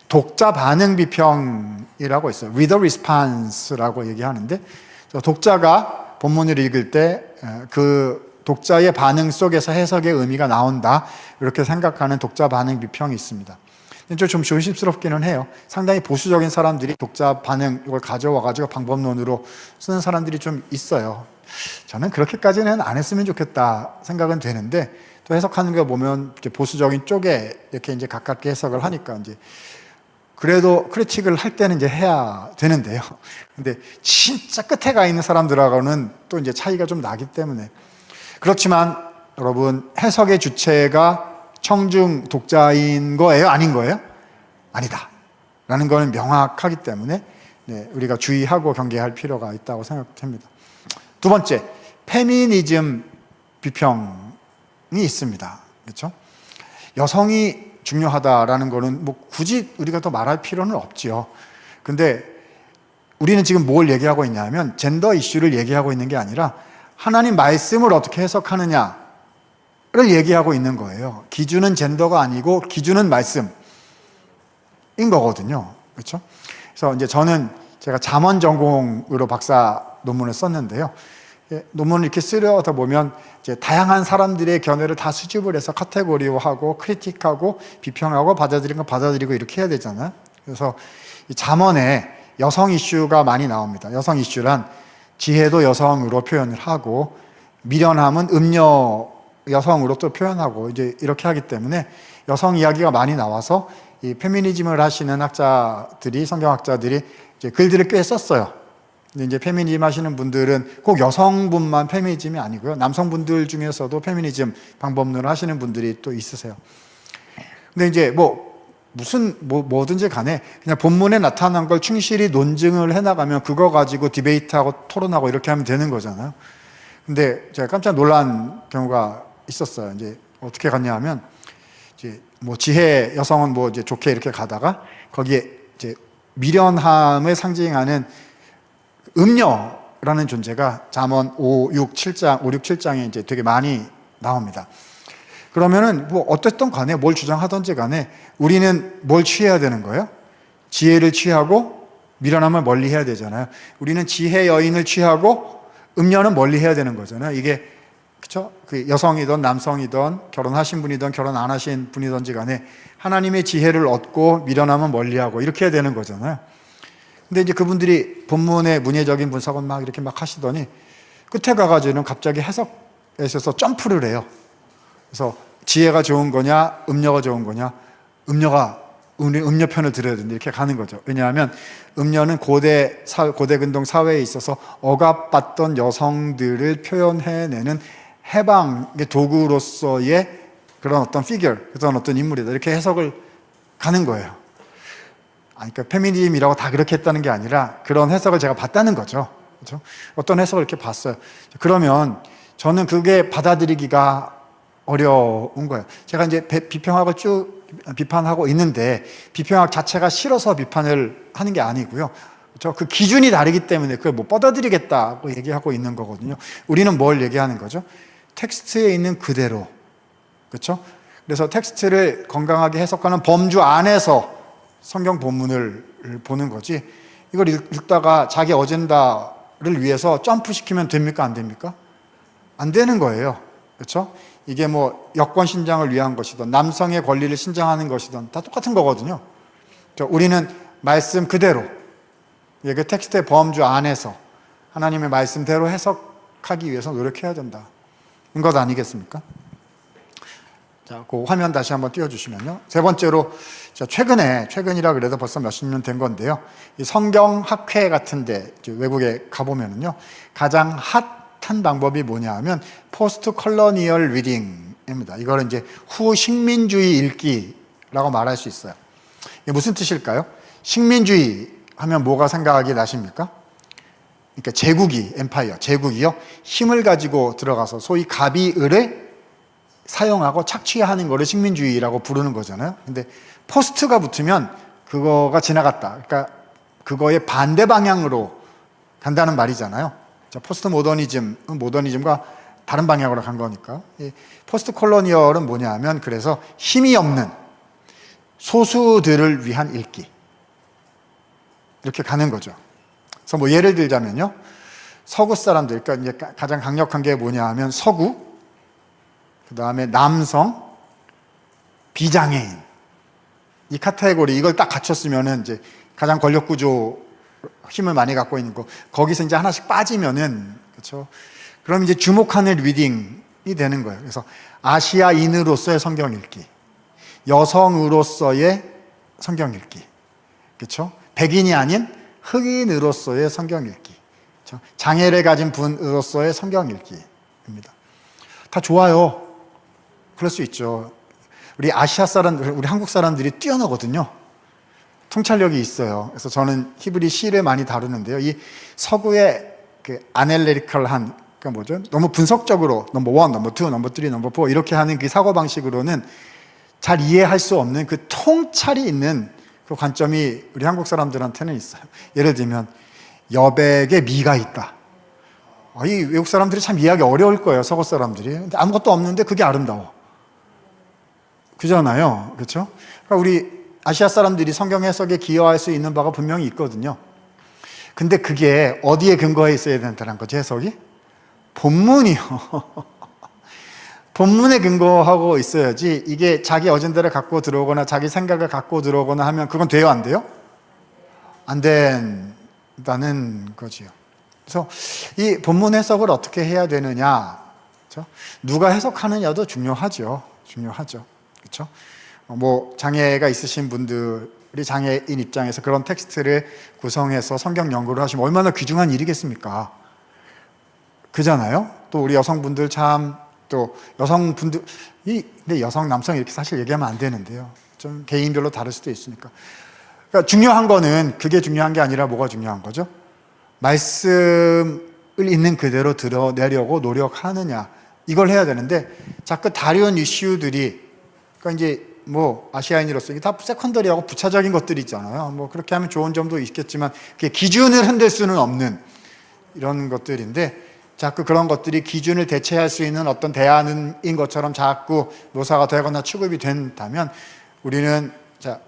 독자 반응 비평이라고 있어요. Reader Response라고 얘기하는데, 독자가 본문을 읽을 때 그 독자의 반응 속에서 해석의 의미가 나온다, 이렇게 생각하는 독자 반응 비평이 있습니다. 좀 조심스럽기는 해요. 상당히 보수적인 사람들이 독자 반응 이걸 가져와가지고 방법론으로 쓰는 사람들이 좀 있어요. 저는 그렇게까지는 안 했으면 좋겠다 생각은 되는데, 또 해석하는 거 보면 보수적인 쪽에 이렇게 이제 가깝게 해석을 하니까 이제 그래도 크리틱을 할 때는 이제 해야 되는데요. 근데 진짜 끝에 가 있는 사람들하고는 또 이제 차이가 좀 나기 때문에. 그렇지만 여러분, 해석의 주체가 청중 독자인 거예요? 아닌 거예요? 아니다 라는 거는 명확하기 때문에 우리가 주의하고 경계할 필요가 있다고 생각됩니다. 두 번째, 페미니즘 비평이 있습니다. 그렇죠? 여성이 중요하다라는 거는 뭐 굳이 우리가 더 말할 필요는 없지요. 근데 우리는 지금 뭘 얘기하고 있냐면 젠더 이슈를 얘기하고 있는 게 아니라 하나님 말씀을 어떻게 해석하느냐를 얘기하고 있는 거예요. 기준은 젠더가 아니고 기준은 말씀인 거거든요. 그렇죠? 그래서 이제 저는 제가 잠언 전공으로 박사 논문을 썼는데요. 논문을 이렇게 쓰려다 보면 이제 다양한 사람들의 견해를 다 수집을 해서 카테고리화하고 크리틱하고 비평하고 받아들이는 거 받아들이고 이렇게 해야 되잖아요. 그래서 이 잠언에 여성 이슈가 많이 나옵니다. 여성 이슈란 지혜도 여성으로 표현을 하고 미련함은 음녀 여성으로 또 표현하고 이제 이렇게 하기 때문에 여성 이야기가 많이 나와서 이 페미니즘을 하시는 학자들이, 성경학자들이 이제 글들을 꽤 썼어요. 근데 이제 페미니즘 하시는 분들은 꼭 여성분만 페미니즘이 아니고요. 남성분들 중에서도 페미니즘 방법론을 하시는 분들이 또 있으세요. 근데 이제 뭐든지 간에 그냥 본문에 나타난 걸 충실히 논증을 해나가면 그거 가지고 디베이트하고 토론하고 이렇게 하면 되는 거잖아요. 근데 제가 깜짝 놀란 경우가 있었어요. 이제 어떻게 갔냐 하면 이제 뭐 지혜 여성은 뭐 이제 좋게 이렇게 가다가 거기에 이제 미련함을 상징하는 음녀라는 존재가 잠언 5, 6, 7장에 이제 되게 많이 나옵니다. 그러면은 뭐 어쨌든 간에 뭘 주장하든지 간에 우리는 뭘 취해야 되는 거예요? 지혜를 취하고 미련함을 멀리 해야 되잖아요. 우리는 지혜 여인을 취하고 음녀는 멀리 해야 되는 거잖아요. 이게 그렇죠? 그 여성이든 남성이든 결혼하신 분이든 결혼 안 하신 분이든지 간에 하나님의 지혜를 얻고 미련함은 멀리하고 이렇게 해야 되는 거잖아요. 근데 이제 그분들이 본문의 문예적인 분석은 막 이렇게 막 하시더니 끝에 가가지고는 갑자기 해석에 있어서 점프를 해요. 그래서 지혜가 좋은 거냐, 음녀가 좋은 거냐, 우리 음녀 편을 들어야 된다 이렇게 가는 거죠. 왜냐하면 음녀는 고대 근동 사회에 있어서 억압받던 여성들을 표현해내는 해방의 도구로서의 그런 어떤 피겨, 그런 어떤 인물이다 이렇게 해석을 가는 거예요. 그러니까 페미니즘이라고 다 그렇게 했다는 게 아니라 그런 해석을 제가 봤다는 거죠. 그렇죠? 어떤 해석을 이렇게 봤어요. 그러면 저는 그게 받아들이기가 어려운 거예요. 제가 이제 비평학을 쭉 비판하고 있는데 비평학 자체가 싫어서 비판을 하는 게 아니고요. 그렇죠? 그 기준이 다르기 때문에 그걸 못 받아들이겠다고 얘기하고 있는 거거든요. 우리는 뭘 얘기하는 거죠? 텍스트에 있는 그대로. 그렇죠? 그래서 텍스트를 건강하게 해석하는 범주 안에서 성경 본문을 보는 거지, 이걸 읽다가 자기 어젠다를 위해서 점프시키면 됩니까? 안 됩니까? 안 되는 거예요. 그렇죠? 이게 뭐 여권 신장을 위한 것이든 남성의 권리를 신장하는 것이든 다 똑같은 거거든요. 우리는 말씀 그대로, 그 텍스트의 범주 안에서 하나님의 말씀대로 해석하기 위해서 노력해야 된다. 것 아니겠습니까? 자, 그 화면 다시 한번 띄워주시면요. 세 번째로, 최근이라 그래도 벌써 몇십 년 된 건데요. 이 성경학회 같은데 외국에 가보면은요, 가장 핫한 방법이 뭐냐 하면 포스트 컬러니얼 리딩입니다. 이걸 이제 후식민주의 읽기라고 말할 수 있어요. 이게 무슨 뜻일까요? 식민주의 하면 뭐가 생각이 나십니까? 그러니까 제국이요. 힘을 가지고 들어가서 소위 갑이을을 사용하고 착취하는 거를 식민주의라고 부르는 거잖아요. 근데 포스트가 붙으면 그거가 지나갔다. 그러니까 그거의 반대 방향으로 간다는 말이잖아요. 포스트 모더니즘과 다른 방향으로 간 거니까. 포스트 콜로니얼은 뭐냐면 그래서 힘이 없는 소수들을 위한 읽기. 이렇게 가는 거죠. 그래서 뭐 예를 들자면요. 서구 사람들, 그러니까 이제 가장 강력한 게 뭐냐 하면 서구, 그 다음에 남성, 비장애인. 이 카테고리, 이걸 딱 갖췄으면은 이제 가장 권력 구조 힘을 많이 갖고 있는 거. 거기서 이제 하나씩 빠지면은, 그렇죠. 그럼 이제 주목하는 리딩이 되는 거예요. 그래서 아시아인으로서의 성경 읽기, 여성으로서의 성경 읽기, 그렇죠. 백인이 아닌 흑인으로서의 성경 읽기, 그렇죠? 장애를 가진 분으로서의 성경 읽기입니다. 다 좋아요. 그럴 수 있죠. 우리 아시아 사람들, 우리 한국 사람들이 뛰어나거든요. 통찰력이 있어요. 그래서 저는 히브리 시를 많이 다루는데요. 이 서구의 그 아날리티컬한, 그러니까 뭐죠? 너무 분석적으로 넘버 1, 넘버 2, 넘버 3, 넘버 4 이렇게 하는 그 사고 방식으로는 잘 이해할 수 없는 그 통찰이 있는 그 관점이 우리 한국 사람들한테는 있어요. 예를 들면 여백에 미가 있다. 이 외국 사람들이 참 이해하기 어려울 거예요. 서구 사람들이. 근데 아무것도 없는데 그게 아름다워. 그잖아요. 그렇죠? 그러니까 우리 아시아 사람들이 성경 해석에 기여할 수 있는 바가 분명히 있거든요. 근데 그게 어디에 근거해 있어야 된다는 거지, 해석이? 본문이요. 본문에 근거하고 있어야지. 이게 자기 어젠다를 갖고 들어오거나 자기 생각을 갖고 들어오거나 하면 그건 돼요, 안 돼요? 안 된다는 거지요. 그래서 이 본문 해석을 어떻게 해야 되느냐, 그렇죠? 누가 해석하느냐도 중요하죠. 그렇죠? 뭐 장애가 있으신 분들이 장애인 입장에서 그런 텍스트를 구성해서 성경 연구를 하시면 얼마나 귀중한 일이겠습니까? 그잖아요. 또 우리 여성분들 또 여성분들이, 근데 여성, 남성 이렇게 사실 얘기하면 안 되는데요. 좀 개인별로 다를 수도 있으니까. 그러니까 중요한 거는 그게 중요한 게 아니라 뭐가 중요한 거죠? 말씀을 있는 그대로 드러내려고 노력하느냐. 이걸 해야 되는데 자꾸 다른 이슈들이, 그러니까 이제 뭐 아시아인으로서 이게 다 세컨더리하고 부차적인 것들이 있잖아요. 뭐 그렇게 하면 좋은 점도 있겠지만 그게 기준을 흔들 수는 없는 이런 것들인데, 자꾸 그런 것들이 기준을 대체할 수 있는 어떤 대안인 것처럼 자꾸 묘사가 되거나 취급이 된다면 우리는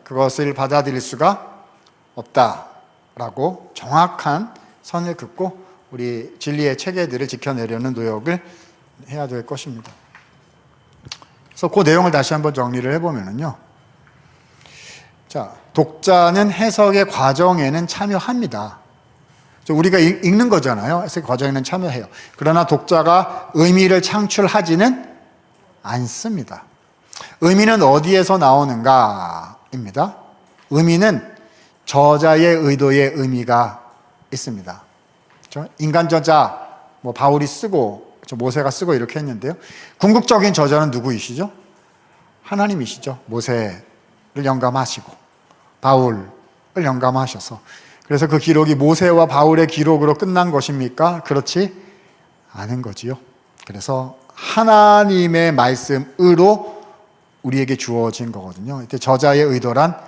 그것을 받아들일 수가 없다라고 정확한 선을 긋고 우리 진리의 체계들을 지켜내려는 노력을 해야 될 것입니다. 그래서 그 내용을 다시 한번 정리를 해보면요. 독자는 해석의 과정에는 참여합니다. 우리가 읽는 거잖아요. 해석의 과정에는 참여해요. 그러나 독자가 의미를 창출하지는 않습니다. 의미는 어디에서 나오는가입니다. 의미는 저자의 의도의 의미가 있습니다. 그렇죠? 인간 저자, 뭐 바울이 쓰고 모세가 쓰고 이렇게 했는데요. 궁극적인 저자는 누구이시죠? 하나님이시죠. 모세를 영감하시고 바울을 영감하셔서, 그래서 그 기록이 모세와 바울의 기록으로 끝난 것입니까? 그렇지 않은 거지요. 그래서 하나님의 말씀으로 우리에게 주어진 거거든요. 이때 저자의 의도란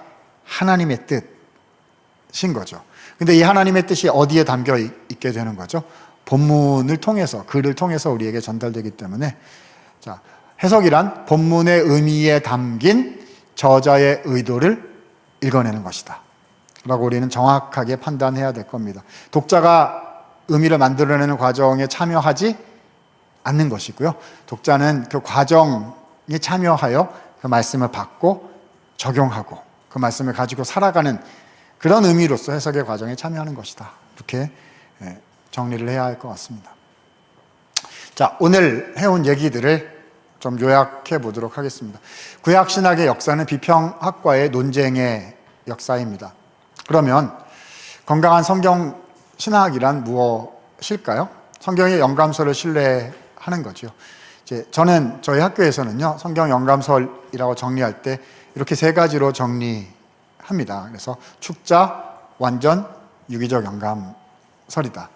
하나님의 뜻인 거죠. 근데 이 하나님의 뜻이 어디에 담겨 있게 되는 거죠? 본문을 통해서, 글을 통해서 우리에게 전달되기 때문에, 해석이란 본문의 의미에 담긴 저자의 의도를 읽어내는 것이다 라고 우리는 정확하게 판단해야 될 겁니다. 독자가 의미를 만들어내는 과정에 참여하지 않는 것이고요. 독자는 그 과정에 참여하여 그 말씀을 받고 적용하고 그 말씀을 가지고 살아가는 그런 의미로서 해석의 과정에 참여하는 것이다. 이렇게 정리를 해야 할 것 같습니다. 오늘 해온 얘기들을 좀 요약해 보도록 하겠습니다. 구약신학의 역사는 비평학과의 논쟁의 역사입니다. 그러면 건강한 성경 신학이란 무엇일까요? 성경의 영감설을 신뢰하는 거죠. 저는 저희 학교에서는요, 성경 영감설이라고 정리할 때 이렇게 세 가지로 정리합니다. 그래서 축자, 완전 유기적 영감설이다.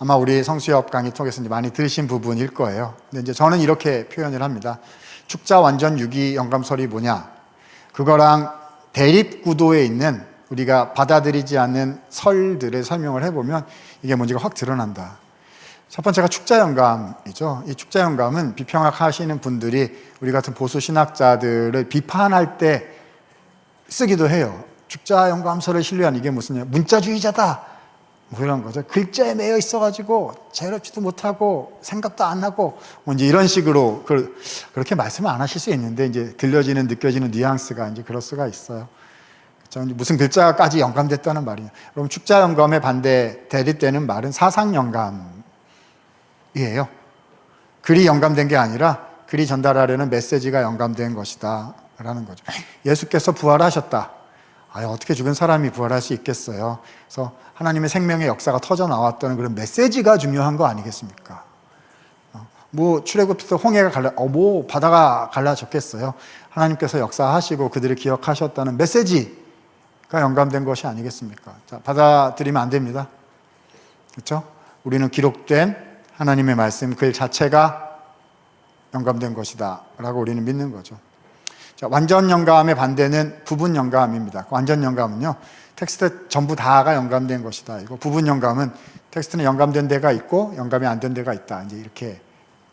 아마 우리 성수협 강의 통해서 이제 많이 들으신 부분일 거예요. 근데 이제 저는 이렇게 표현을 합니다. 축자 완전 유기 영감설이 뭐냐? 그거랑 대립 구도에 있는 우리가 받아들이지 않는 설들을 설명을 해보면 이게 뭔지가 확 드러난다. 첫 번째가 축자 영감이죠. 이 축자 영감은 비평학 하시는 분들이 우리 같은 보수 신학자들을 비판할 때 쓰기도 해요. 축자 영감설을 신뢰한 이게 무슨 문자주의자다. 뭐 이런 거죠. 글자에 매여 있어가지고 자유롭지도 못하고 생각도 안 하고 뭐 이제 이런 식으로 그렇게 말씀을 안 하실 수 있는데 이제 들려지는 느껴지는 뉘앙스가 이제 그럴 수가 있어요. 그렇죠? 무슨 글자까지 영감됐다는 말이냐. 그럼 축자 영감에 반대 대립되는 말은 사상 영감이에요. 글이 영감된 게 아니라 글이 전달하려는 메시지가 영감된 것이다 라는 거죠. 예수께서 부활하셨다. 어떻게 죽은 사람이 부활할 수 있겠어요? 그래서 하나님의 생명의 역사가 터져 나왔다는 그런 메시지가 중요한 거 아니겠습니까? 뭐 출애굽부터 홍해가 뭐 바다가 갈라졌겠어요? 하나님께서 역사하시고 그들을 기억하셨다는 메시지가 영감된 것이 아니겠습니까? 자, 받아들이면 안 됩니다. 그렇죠? 우리는 기록된 하나님의 말씀 글 자체가 영감된 것이다 라고 우리는 믿는 거죠. 자, 완전 영감의 반대는 부분 영감입니다. 완전 영감은요, 텍스트 전부 다가 영감된 것이다. 이거 부분 영감은 텍스트는 영감된 데가 있고 영감이 안 된 데가 있다. 이제 이렇게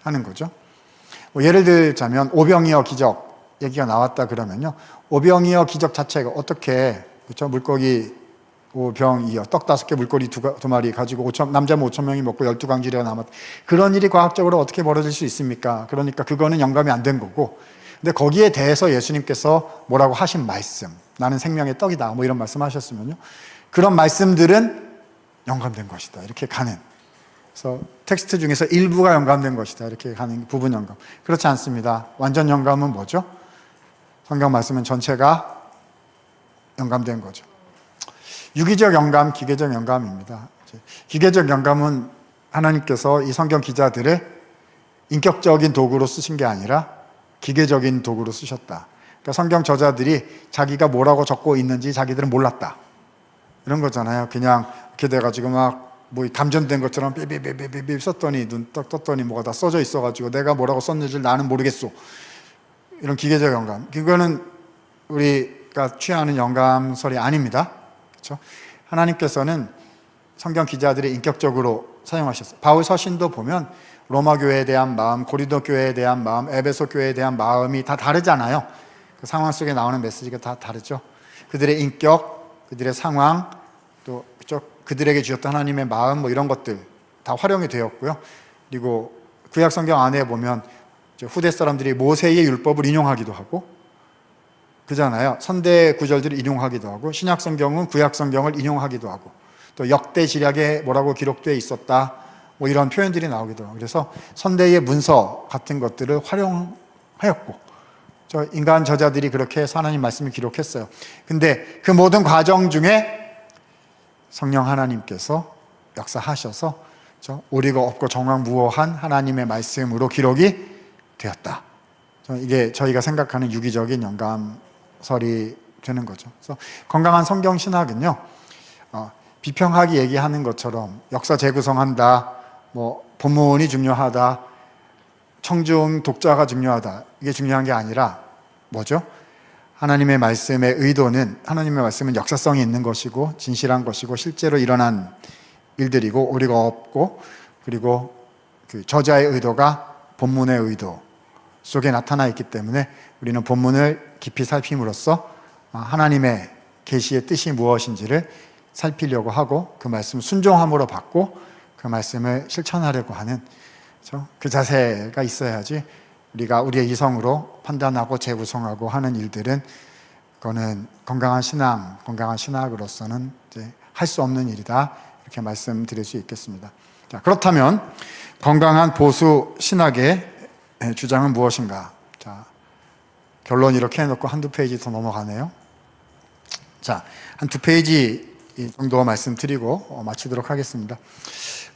하는 거죠. 뭐 예를 들자면 오병이어 기적 얘기가 나왔다 그러면요, 오병이어 기적 자체가 어떻게, 그렇죠? 물고기 오병이어 떡 5개 물고기 2마리 가지고 남자 5,000명이 먹고 12광주리가 남았다. 그런 일이 과학적으로 어떻게 벌어질 수 있습니까? 그러니까 그거는 영감이 안 된 거고, 근데 거기에 대해서 예수님께서 뭐라고 하신 말씀, 나는 생명의 떡이다, 뭐 이런 말씀 하셨으면요, 그런 말씀들은 영감된 것이다 이렇게 가는, 그래서 텍스트 중에서 일부가 영감된 것이다 이렇게 가는 부분 영감. 그렇지 않습니다. 완전 영감은 뭐죠? 성경 말씀은 전체가 영감된 거죠. 유기적 영감, 기계적 영감입니다. 기계적 영감은 하나님께서 이 성경 기자들을 인격적인 도구로 쓰신 게 아니라 기계적인 도구로 쓰셨다. 그러니까 성경 저자들이 자기가 뭐라고 적고 있는지 자기들은 몰랐다. 이런 거잖아요. 그냥 이렇게 돼가지고 막 뭐 감전된 것처럼 삐삐삐삐삐 썼더니 눈 딱 떴더니 뭐가 다 써져 있어가지고 내가 뭐라고 썼는지 나는 모르겠어. 이런 기계적 영감. 그거는 우리가 취하는 영감설이 아닙니다. 그렇죠? 하나님께서는 성경 기자들이 인격적으로 사용하셨어요. 바울 서신도 보면 로마 교회에 대한 마음, 고린도 교회에 대한 마음, 에베소 교회에 대한 마음이 다 다르잖아요. 그 상황 속에 나오는 메시지가 다 다르죠. 그들의 인격, 그들의 상황, 또 그들에게 주셨던 하나님의 마음, 뭐 이런 것들 다 활용이 되었고요. 그리고 구약 성경 안에 보면 후대 사람들이 모세의 율법을 인용하기도 하고, 그잖아요. 선대 구절들을 인용하기도 하고, 신약 성경은 구약 성경을 인용하기도 하고, 또 역대 지략에 뭐라고 기록되어 있었다, 뭐 이런 표현들이 나오기도 하고, 그래서 선대의 문서 같은 것들을 활용하였고, 저 인간 저자들이 그렇게 해서 하나님 말씀을 기록했어요. 근데 그 모든 과정 중에 성령 하나님께서 역사하셔서 오리가 없고 정황무어한 하나님의 말씀으로 기록이 되었다. 이게 저희가 생각하는 유기적인 영감설이 되는 거죠. 그래서 건강한 성경 신학은요, 비평학이 얘기하는 것처럼 역사 재구성한다, 뭐 본문이 중요하다, 청중 독자가 중요하다, 이게 중요한 게 아니라 뭐죠? 하나님의 말씀의 의도는, 하나님의 말씀은 역사성이 있는 것이고 진실한 것이고 실제로 일어난 일들이고 오리가 없고, 그리고 그 저자의 의도가 본문의 의도 속에 나타나 있기 때문에 우리는 본문을 깊이 살핌으로써 하나님의 계시의 뜻이 무엇인지를 살피려고 하고 그 말씀 순종함으로 받고 그 말씀을 실천하려고 하는, 그렇죠? 그 자세가 있어야지 우리가 우리의 이성으로 판단하고 재구성하고 하는 일들은, 그거는 건강한 신앙, 건강한 신학으로서는 할 수 없는 일이다, 이렇게 말씀드릴 수 있겠습니다. 자, 그렇다면 건강한 보수 신학의 주장은 무엇인가? 자, 결론 이렇게 해놓고 한두 페이지 더 넘어가네요. 자, 한 두 페이지 정도 말씀드리고 마치도록 하겠습니다.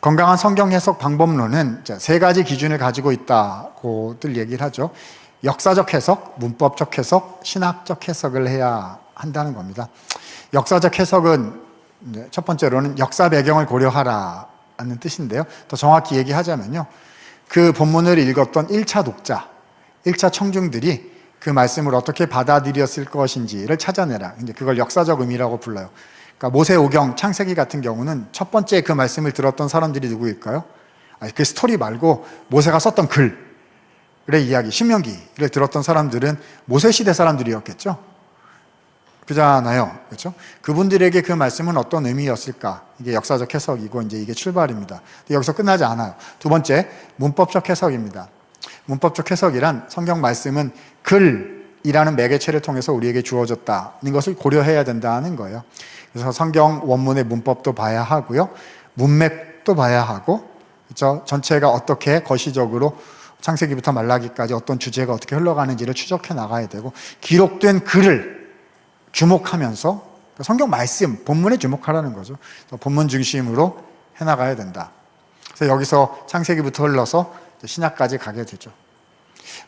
건강한 성경 해석 방법론은 세 가지 기준을 가지고 있다고들 얘기를 하죠. 역사적 해석, 문법적 해석, 신학적 해석을 해야 한다는 겁니다. 역사적 해석은 이제 첫 번째로는 역사 배경을 고려하라는 뜻인데요. 더 정확히 얘기하자면요. 그 본문을 읽었던 1차 독자, 1차 청중들이 그 말씀을 어떻게 받아들였을 것인지를 찾아내라. 이제 그걸 역사적 의미라고 불러요. 그러니까 모세오경, 창세기 같은 경우는 첫 번째 그 말씀을 들었던 사람들이 누구일까요? 그 스토리 말고 모세가 썼던 글의 이야기, 신명기를 들었던 사람들은 모세 시대 사람들이었겠죠. 그잖아요. 그렇죠? 그분들에게 그 말씀은 어떤 의미였을까? 이게 역사적 해석이고 이제 이게 출발입니다. 근데 여기서 끝나지 않아요. 두 번째, 문법적 해석입니다. 문법적 해석이란 성경 말씀은 글이라는 매개체를 통해서 우리에게 주어졌다는 것을 고려해야 된다는 거예요. 그래서 성경 원문의 문법도 봐야 하고요. 문맥도 봐야 하고, 그렇죠? 전체가 어떻게 거시적으로 창세기부터 말라기까지 어떤 주제가 어떻게 흘러가는지를 추적해 나가야 되고, 기록된 글을 주목하면서 성경 말씀, 본문에 주목하라는 거죠. 본문 중심으로 해나가야 된다. 그래서 여기서 창세기부터 흘러서 신약까지 가게 되죠.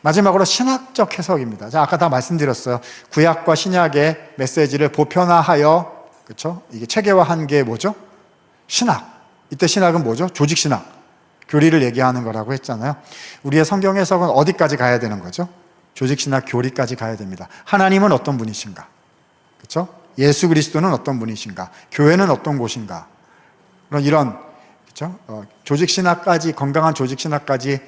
마지막으로 신학적 해석입니다. 자, 아까 다 말씀드렸어요. 구약과 신약의 메시지를 보편화하여, 그렇죠? 이게 체계화한 게 뭐죠? 신학. 이때 신학은 뭐죠? 조직신학. 교리를 얘기하는 거라고 했잖아요. 우리의 성경 해석은 어디까지 가야 되는 거죠? 조직신학 교리까지 가야 됩니다. 하나님은 어떤 분이신가? 그렇죠? 예수 그리스도는 어떤 분이신가? 교회는 어떤 곳인가? 이런 그렇죠? 조직신학까지, 건강한 조직신학까지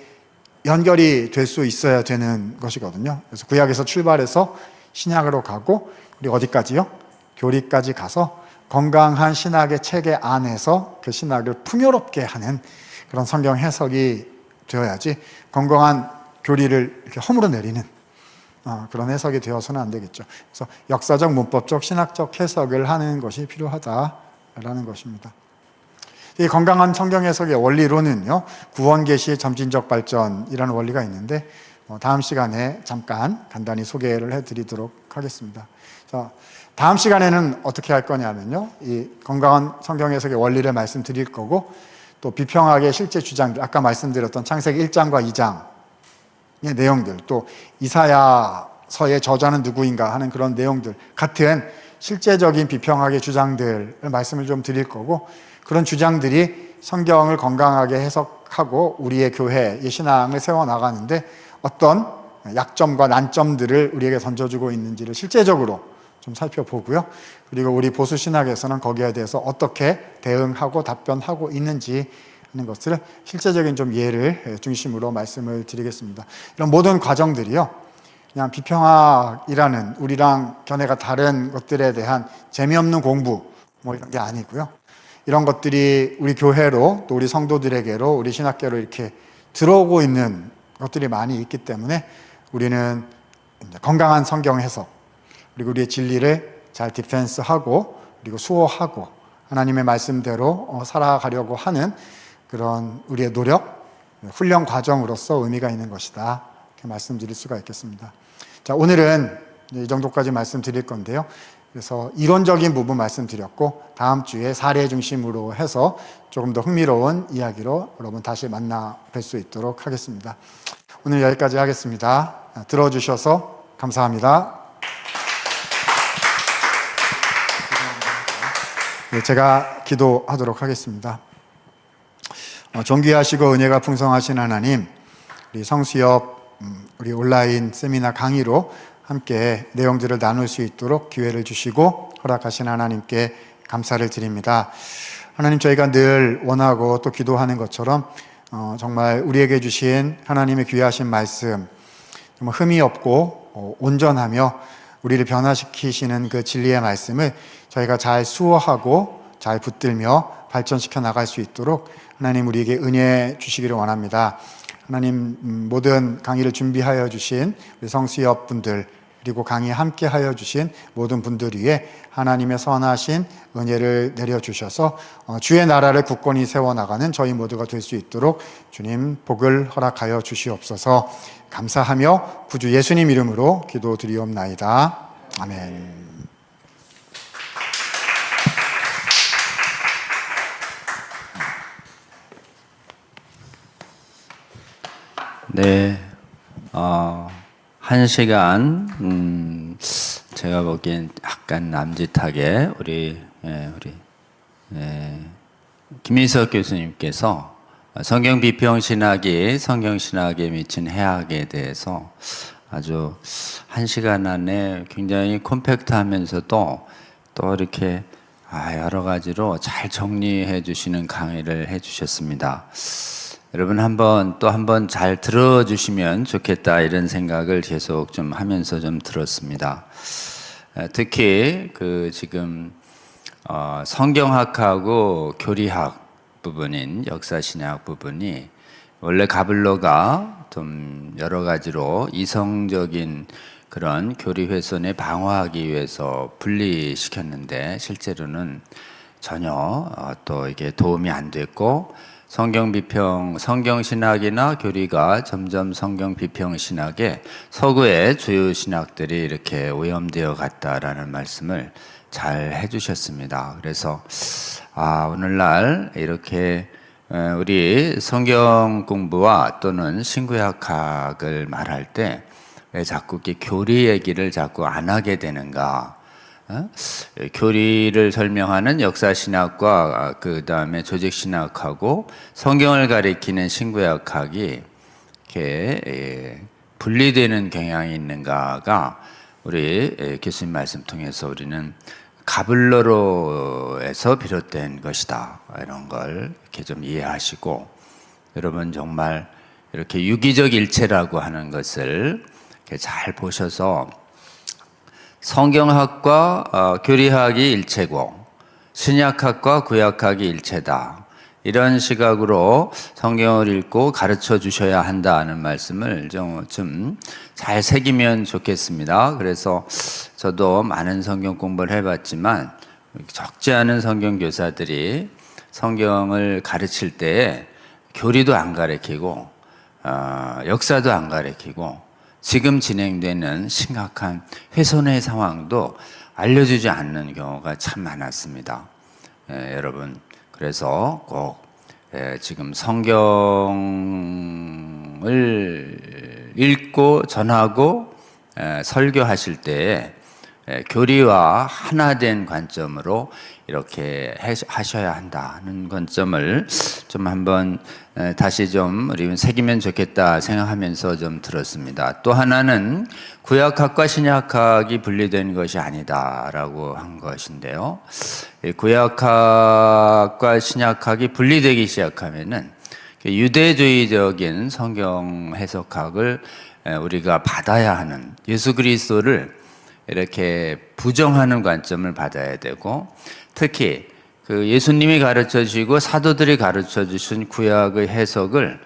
연결이 될 수 있어야 되는 것이거든요. 그래서 구약에서 출발해서 신약으로 가고, 그리고 어디까지요? 교리까지 가서 건강한 신학의 체계 안에서 그 신학을 풍요롭게 하는 그런 성경 해석이 되어야지, 건강한 교리를 이렇게 허물어 내리는 그런 해석이 되어서는 안 되겠죠. 그래서 역사적, 문법적, 신학적 해석을 하는 것이 필요하다라는 것입니다. 이 건강한 성경 해석의 원리로는요, 구원 계시의 점진적 발전이라는 원리가 있는데, 다음 시간에 잠깐 간단히 소개를 해드리도록 하겠습니다. 자, 다음 시간에는 어떻게 할 거냐면요, 이 건강한 성경 해석의 원리를 말씀드릴 거고, 또 비평학의 실제 주장들, 아까 말씀드렸던 창세기 1장과 2장의 내용들, 또 이사야서의 저자는 누구인가 하는 그런 내용들 같은 실제적인 비평학의 주장들을 말씀을 좀 드릴 거고, 그런 주장들이 성경을 건강하게 해석하고 우리의 교회의 신앙을 세워나가는데 어떤 약점과 난점들을 우리에게 던져주고 있는지를 실제적으로 좀 살펴보고요. 그리고 우리 보수신학에서는 거기에 대해서 어떻게 대응하고 답변하고 있는지 하는 것을 실제적인 좀 예를 중심으로 말씀을 드리겠습니다. 이런 모든 과정들이요, 그냥 비평학이라는 우리랑 견해가 다른 것들에 대한 재미없는 공부 뭐 이런 게 아니고요. 이런 것들이 우리 교회로, 또 우리 성도들에게로, 우리 신학계로 이렇게 들어오고 있는 것들이 많이 있기 때문에 우리는 건강한 성경 해석, 그리고 우리의 진리를 잘 디펜스하고, 그리고 수호하고 하나님의 말씀대로 살아가려고 하는 그런 우리의 노력, 훈련 과정으로서 의미가 있는 것이다, 이렇게 말씀드릴 수가 있겠습니다. 자, 오늘은 이 정도까지 말씀드릴 건데요. 그래서 이론적인 부분 말씀드렸고, 다음 주에 사례 중심으로 해서 조금 더 흥미로운 이야기로 여러분 다시 만나 뵐 수 있도록 하겠습니다. 오늘 여기까지 하겠습니다. 들어주셔서 감사합니다. 네, 제가 기도하도록 하겠습니다. 존귀하시고 은혜가 풍성하신 하나님, 우리 성수협 우리 온라인 세미나 강의로 함께 내용들을 나눌 수 있도록 기회를 주시고 허락하신 하나님께 감사를 드립니다. 하나님, 저희가 늘 원하고 또 기도하는 것처럼 정말 우리에게 주신 하나님의 귀하신 말씀, 정말 흠이 없고 온전하며 우리를 변화시키시는 그 진리의 말씀을 저희가 잘 수호하고 잘 붙들며 발전시켜 나갈 수 있도록 하나님 우리에게 은혜 주시기를 원합니다. 하나님, 모든 강의를 준비하여 주신 우리 성수협 분들, 그리고 강의 함께 하여 주신 모든 분들 위에 하나님의 선하신 은혜를 내려주셔서 주의 나라를 굳건히 세워나가는 저희 모두가 될 수 있도록 주님 복을 허락하여 주시옵소서. 감사하며 구주 예수님 이름으로 기도드리옵나이다. 아멘. 네, 1시간, 제가 보기엔 약간 남짓하게 우리 김민석 교수님께서 성경 비평 신학이 성경 신학에 미친 해악에 대해서 아주 1시간 안에 굉장히 콤팩트하면서도 또 이렇게 여러 가지로 잘 정리해 주시는 강의를 해 주셨습니다. 여러분 한번 잘 들어주시면 좋겠다 이런 생각을 계속 좀 하면서 좀 들었습니다. 특히 지금 성경학하고 교리학 부분인 역사신학 부분이 원래 가블로가 좀 여러 가지로 이성적인 그런 교리 훼손에 방어하기 위해서 분리시켰는데 실제로는 전혀 또 이게 도움이 안 됐고 성경 비평, 성경 신학이나 교리가 점점 성경 비평 신학에 서구의 주요 신학들이 이렇게 오염되어 갔다라는 말씀을 잘 해주셨습니다. 그래서 오늘날 이렇게 우리 성경 공부와 또는 신구약학을 말할 때 왜 자꾸 이렇게 교리 얘기를 자꾸 안 하게 되는가? 교리를 설명하는 역사신학과 그 다음에 조직신학하고 성경을 가리키는 신구약학이 이렇게 분리되는 경향이 있는가가 우리 교수님 말씀 통해서 우리는 가블로로에서 비롯된 것이다. 이런 걸 이렇게 좀 이해하시고 여러분 정말 이렇게 유기적 일체라고 하는 것을 이렇게 잘 보셔서 성경학과 교리학이 일체고 신약학과 구약학이 일체다. 이런 시각으로 성경을 읽고 가르쳐 주셔야 한다는 말씀을 좀 잘 새기면 좋겠습니다. 그래서 저도 많은 성경 공부를 해봤지만 적지 않은 성경 교사들이 성경을 가르칠 때 교리도 안 가르치고 역사도 안 가르치고 지금 진행되는 심각한 훼손의 상황도 알려주지 않는 경우가 참 많았습니다. 여러분 그래서 꼭 지금 성경을 읽고 전하고 설교하실 때 교리와 하나된 관점으로 이렇게 하셔야 한다는 관점을 좀 한번 다시 좀 우리 새기면 좋겠다 생각하면서 좀 들었습니다. 또 하나는 구약학과 신약학이 분리된 것이 아니다라고 한 것인데요. 구약학과 신약학이 분리되기 시작하면은 유대주의적인 성경 해석학을 우리가 받아야 하는 예수 그리스도를 이렇게 부정하는 관점을 받아야 되고 특히 예수님이 가르쳐 주시고 사도들이 가르쳐 주신 구약의 해석을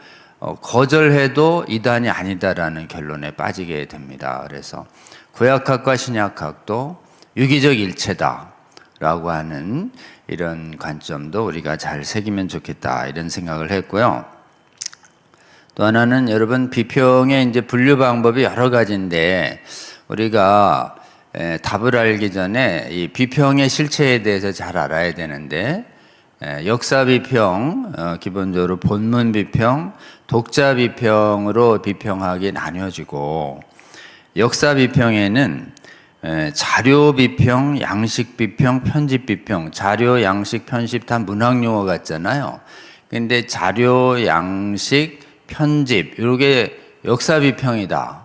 거절해도 이단이 아니다라는 결론에 빠지게 됩니다. 그래서 구약학과 신약학도 유기적 일체다라고 하는 이런 관점도 우리가 잘 새기면 좋겠다 이런 생각을 했고요. 또 하나는 여러분 비평의 이제 분류 방법이 여러 가지인데 우리가 답을 알기 전에 이 비평의 실체에 대해서 잘 알아야 되는데 역사 비평, 기본적으로 본문 비평, 독자 비평으로 비평학이 나뉘어지고 역사 비평에는 자료 비평, 양식 비평, 편집 비평, 자료, 양식, 편집 다 문학 용어 같잖아요. 근데 자료, 양식, 편집 이게 역사 비평이다.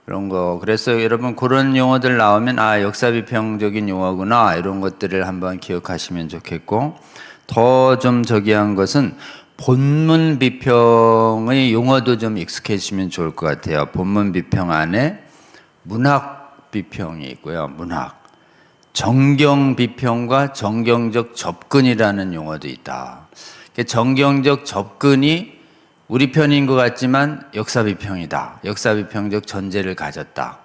그런 거. 그래서 여러분 그런 용어들 나오면 역사 비평적인 용어구나 이런 것들을 한번 기억하시면 좋겠고 더 좀 저기한 것은 본문 비평의 용어도 좀 익숙해지면 좋을 것 같아요. 본문 비평 안에 문학 비평이 있고요. 문학. 정경 비평과 정경적 접근이라는 용어도 있다. 정경적 접근이 우리 편인 것 같지만 역사 비평이다. 역사 비평적 전제를 가졌다.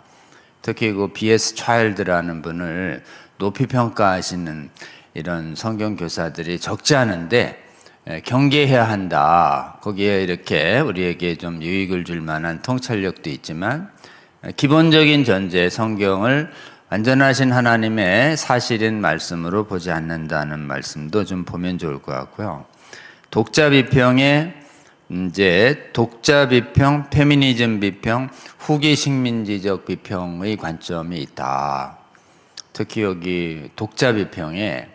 특히 B.S. 차일드라는 분을 높이 평가하시는 이런 성경 교사들이 적지 않은데 경계해야 한다. 거기에 이렇게 우리에게 좀 유익을 줄 만한 통찰력도 있지만 기본적인 전제 성경을 완전하신 하나님의 사실인 말씀으로 보지 않는다는 말씀도 좀 보면 좋을 것 같고요. 독자 비평에 이제 독자 비평, 페미니즘 비평, 후기 식민지적 비평의 관점이 있다. 특히 여기 독자 비평에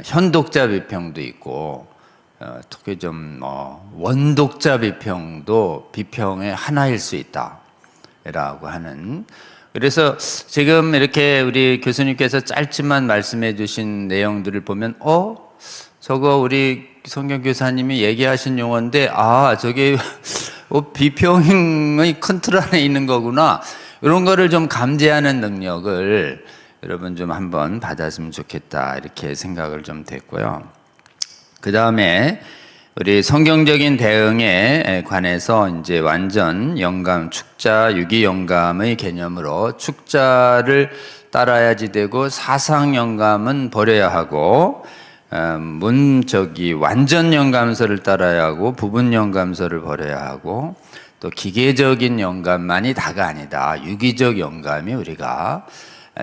현독자 비평도 있고 특히 좀 원독자 비평도 비평의 하나일 수 있다라고 하는. 그래서 지금 이렇게 우리 교수님께서 짧지만 말씀해 주신 내용들을 보면 저거 우리 성경 교사님이 얘기하신 용어인데 저게 비평의 큰 틀 안에 있는 거구나. 이런 거를 좀 감지하는 능력을 여러분 좀 한번 받았으면 좋겠다 이렇게 생각을 좀 됐고요. 그 다음에 우리 성경적인 대응에 관해서 이제 완전 영감, 축자, 유기 영감의 개념으로 축자를 따라야지 되고 사상 영감은 버려야 하고 완전 영감서를 따라야 하고 부분 영감서를 버려야 하고 또 기계적인 영감만이 다가 아니다. 유기적 영감이 우리가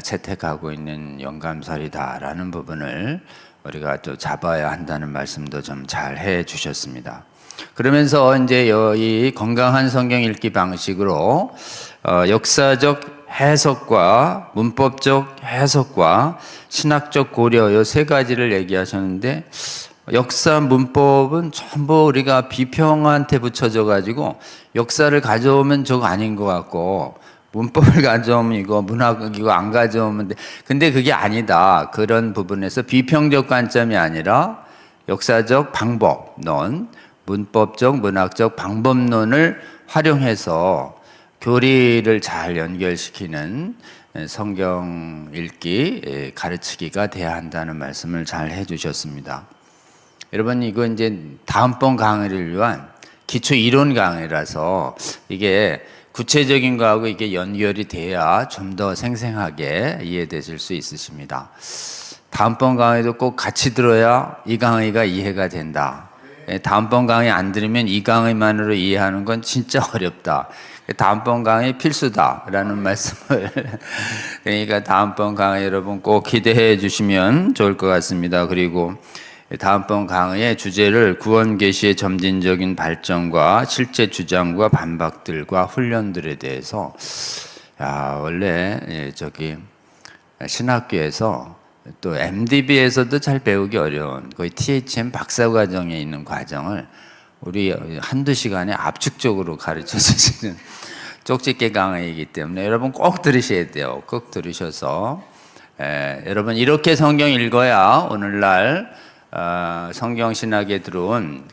채택하고 있는 영감설이다라는 부분을 우리가 또 잡아야 한다는 말씀도 좀 잘 해 주셨습니다. 그러면서 이제 이 건강한 성경 읽기 방식으로 역사적 해석과 문법적 해석과 신학적 고려 이 세 가지를 얘기하셨는데 역사 문법은 전부 우리가 비평한테 붙여져 가지고 역사를 가져오면 저거 아닌 것 같고 문법을 가져오면 이거 문학 이거 안 가져오면 돼. 근데 그게 아니다. 그런 부분에서 비평적 관점이 아니라 역사적 방법론, 문법적 문학적 방법론을 활용해서 교리를 잘 연결시키는 성경 읽기 가르치기가 돼야 한다는 말씀을 잘 해주셨습니다. 여러분 이거 이제 다음번 강의를 위한 기초 이론 강의라서 이게 구체적인 거하고 이게 연결이 돼야 좀 더 생생하게 이해되실 수 있으십니다. 다음번 강의도 꼭 같이 들어야 이 강의가 이해가 된다. 다음번 강의 안 들으면 이 강의만으로 이해하는 건 진짜 어렵다. 다음번 강의 필수다라는 말씀을 그러니까 다음번 강의 여러분 꼭 기대해 주시면 좋을 것 같습니다. 그리고 다음번 강의의 주제를 구원 계시의 점진적인 발전과 실제 주장과 반박들과 훈련들에 대해서 원래 신학교에서 또 MDB에서도 잘 배우기 어려운 거의 THM 박사과정에 있는 과정을 우리 한두 시간에 압축적으로 가르쳐 주시는 쪽집게 강의이기 때문에 여러분 꼭 들으셔야 돼요. 꼭 들으셔서 여러분 이렇게 성경 읽어야 오늘날 성경 신학에 들어온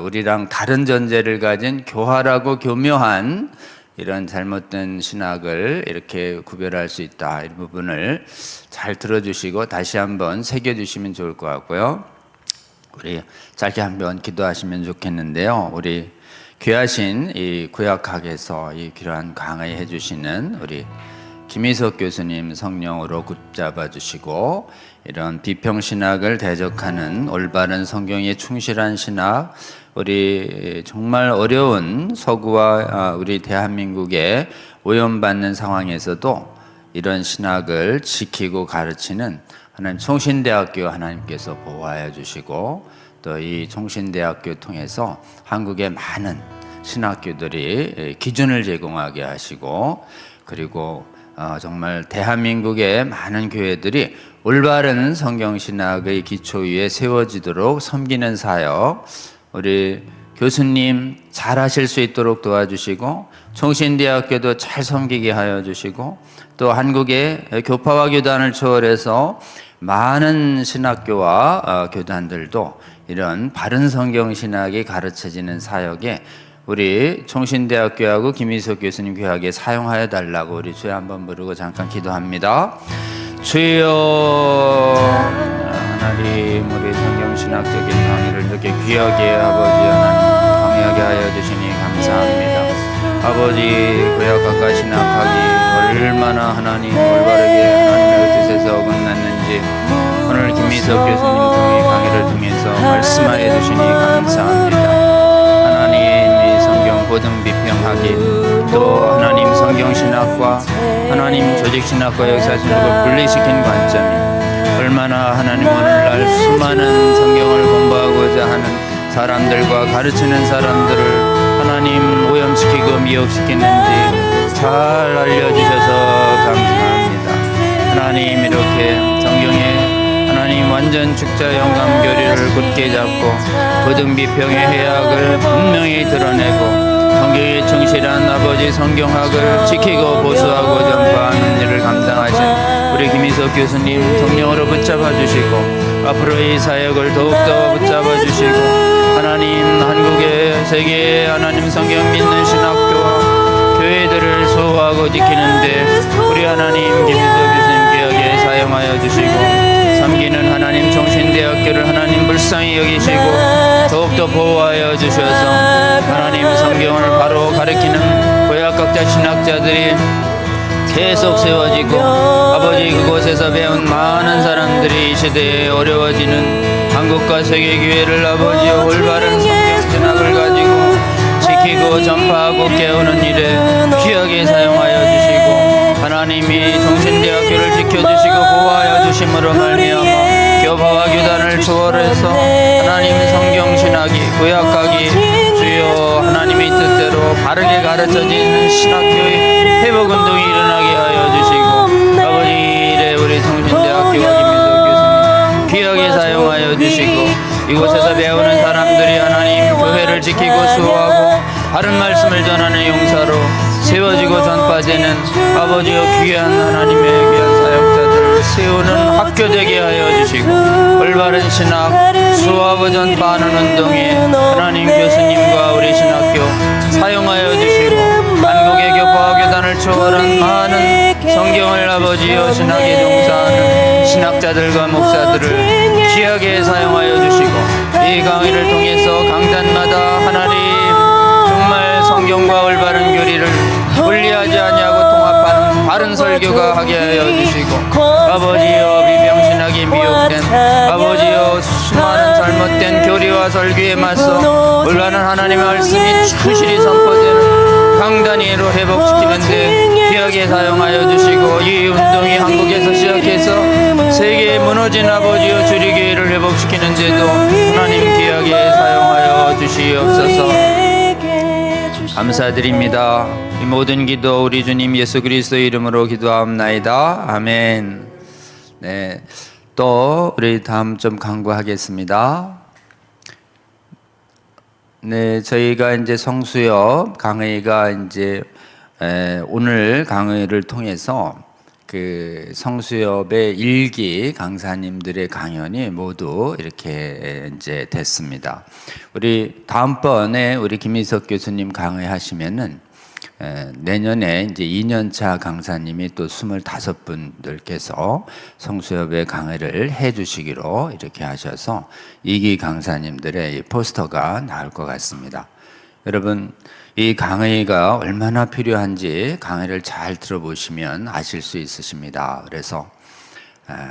우리랑 다른 전제를 가진 교활하고 교묘한 이런 잘못된 신학을 이렇게 구별할 수 있다. 이 부분을 잘 들어주시고 다시 한번 새겨주시면 좋을 것 같고요. 우리 짧게 한번 기도하시면 좋겠는데요. 우리 귀하신 이 구약학에서 이 귀한 강의해 주시는 우리 김희석 교수님 성령으로 붙잡아 주시고 이런 비평신학을 대적하는 올바른 성경에 충실한 신학, 우리 정말 어려운 서구와 우리 대한민국에 오염받는 상황에서도 이런 신학을 지키고 가르치는 하나님 총신대학교 하나님께서 보호하여 주시고 또 이 총신대학교 통해서 한국의 많은 신학교들이 기준을 제공하게 하시고 그리고 정말 대한민국의 많은 교회들이 올바른 성경신학의 기초 위에 세워지도록 섬기는 사역 우리 교수님 잘 하실 수 있도록 도와주시고 총신대학교도 잘 섬기게 하여 주시고 또 한국의 교파와 교단을 초월해서 많은 신학교와 교단들도 이런 바른 성경신학이 가르쳐지는 사역에 우리 총신대학교하고 김희석 교수님 교학에 사용하여 달라고 우리 주여 한번 부르고 잠깐 기도합니다. 주여 하나님 우리 성경신학적인 강의를 이렇게 귀하게 아버지 하나님 강의하게 하여 주시니 감사합니다. 아버지 구약학과 신학학이 얼마나 하나님 올바르게 하나님의 뜻에서 어긋났는지 오늘 김희석 교수님 통해 강의를 통해서 말씀하여 주시니 감사합니다. 하나님 이 성경 고등 비평하기 또 하나님 성경신학과 하나님 조직신학과 역사신학을 분리시킨 관점이 얼마나 하나님 오늘날 수많은 성경을 공부하고자 하는 사람들과 가르치는 사람들을 하나님 오염시키고 미혹시키는지 잘 알려주셔서 감사합니다. 하나님 이렇게 성경에 하나님 하나님 완전 축자 영감 교리를 굳게 잡고 고등비평의 해악을 분명히 드러내고 성경에 충실한 아버지 성경학을 지키고 보수하고 전파하는 일을 감당하신 우리 김희석 교수님 성령으로 붙잡아 주시고 앞으로 이 사역을 더욱더 붙잡아 주시고 하나님 한국의 세계의 하나님 성경 믿는 신학교와 교회들을 수호하고 지키는데 우리 하나님 김희석 교수님 귀하게 사용하여 주시고 섬기는 하나님 정신대학교를 하나님 불쌍히 여기시고 더욱더 보호하여 주셔서 하나님 성경을 바로 가르치는 고약학자 신학자들이 계속 세워지고 아버지 그곳에서 배운 많은 사람들이 이 시대에 어려워지는 한국과 세계교회를 아버지 올바른 성경 신학을 가지고 지키고 전파하고 깨우는 일에 귀하게 사용하여 주시고 하나님이 정신대학교를 지켜주시고 보호하여 주심으로 말미암아 교파와 교단을 초월해서 하나님 성경신학이 구약학이 주여 하나님의 뜻대로 바르게 가르쳐지는 신학교의 회복운동이 일어나게 하여 주시고 아버지 이래 우리 정신대학교와 김민석 교수님 귀하게 사용하여 주시고 이곳에서 배우는 사람들이 하나님 교회를 지키고 수호하고 바른 말씀을 전하는 용사로 세워지고 전파되는 아버지여 귀한 하나님의 귀한 사역자들을 세우는 학교 되게 하여 주시고 올바른 신학 수호하고 전파하는 운동에 하나님 교수님과 우리 신학교 사용하여 주시고 한국의 교파와 교단을 초월한 많은 성경을 아버지여 신학에 종사하는 신학자들과 목사들을 귀하게 사용하여 주시고 이 강의를 통해서 강단마다 하나님 정말 성경과 올바른 교리를 분리하지 아니하고 통합하는 바른 설교가 하게 하여 주시고 아버지여 비병신학이 미혹된 아버지여 수많은 잘못된 교리와 설교에 맞서 올바른 하나님의 말씀이 충실히 선포되는 강단위로 회복시키는데 귀하게 사용하여 주시고 이 운동이 한국에서 시작해서 세계에 무너진 아버지여 주리교회를 회복시키는데도 하나님 귀하게 사용하여 주시옵소서. 감사드립니다. 이 모든 기도 우리 주님 예수 그리스도의 이름으로 기도하옵나이다. 아멘. 네, 또 우리 다음 좀 강구하겠습니다. 네, 저희가 이제 성수협 강의가 이제 오늘 강의를 통해서 그 성수협의 1기 강사님들의 강연이 모두 이렇게 이제 됐습니다. 우리 다음번에 우리 김희석 교수님 강의하시면은 내년에 이제 2년차 강사님이 또 25분들께서 성수협의 강의를 해 주시기로 이렇게 하셔서 2기 강사님들의 이 포스터가 나올 것 같습니다. 여러분, 이 강의가 얼마나 필요한지 강의를 잘 들어보시면 아실 수 있으십니다. 그래서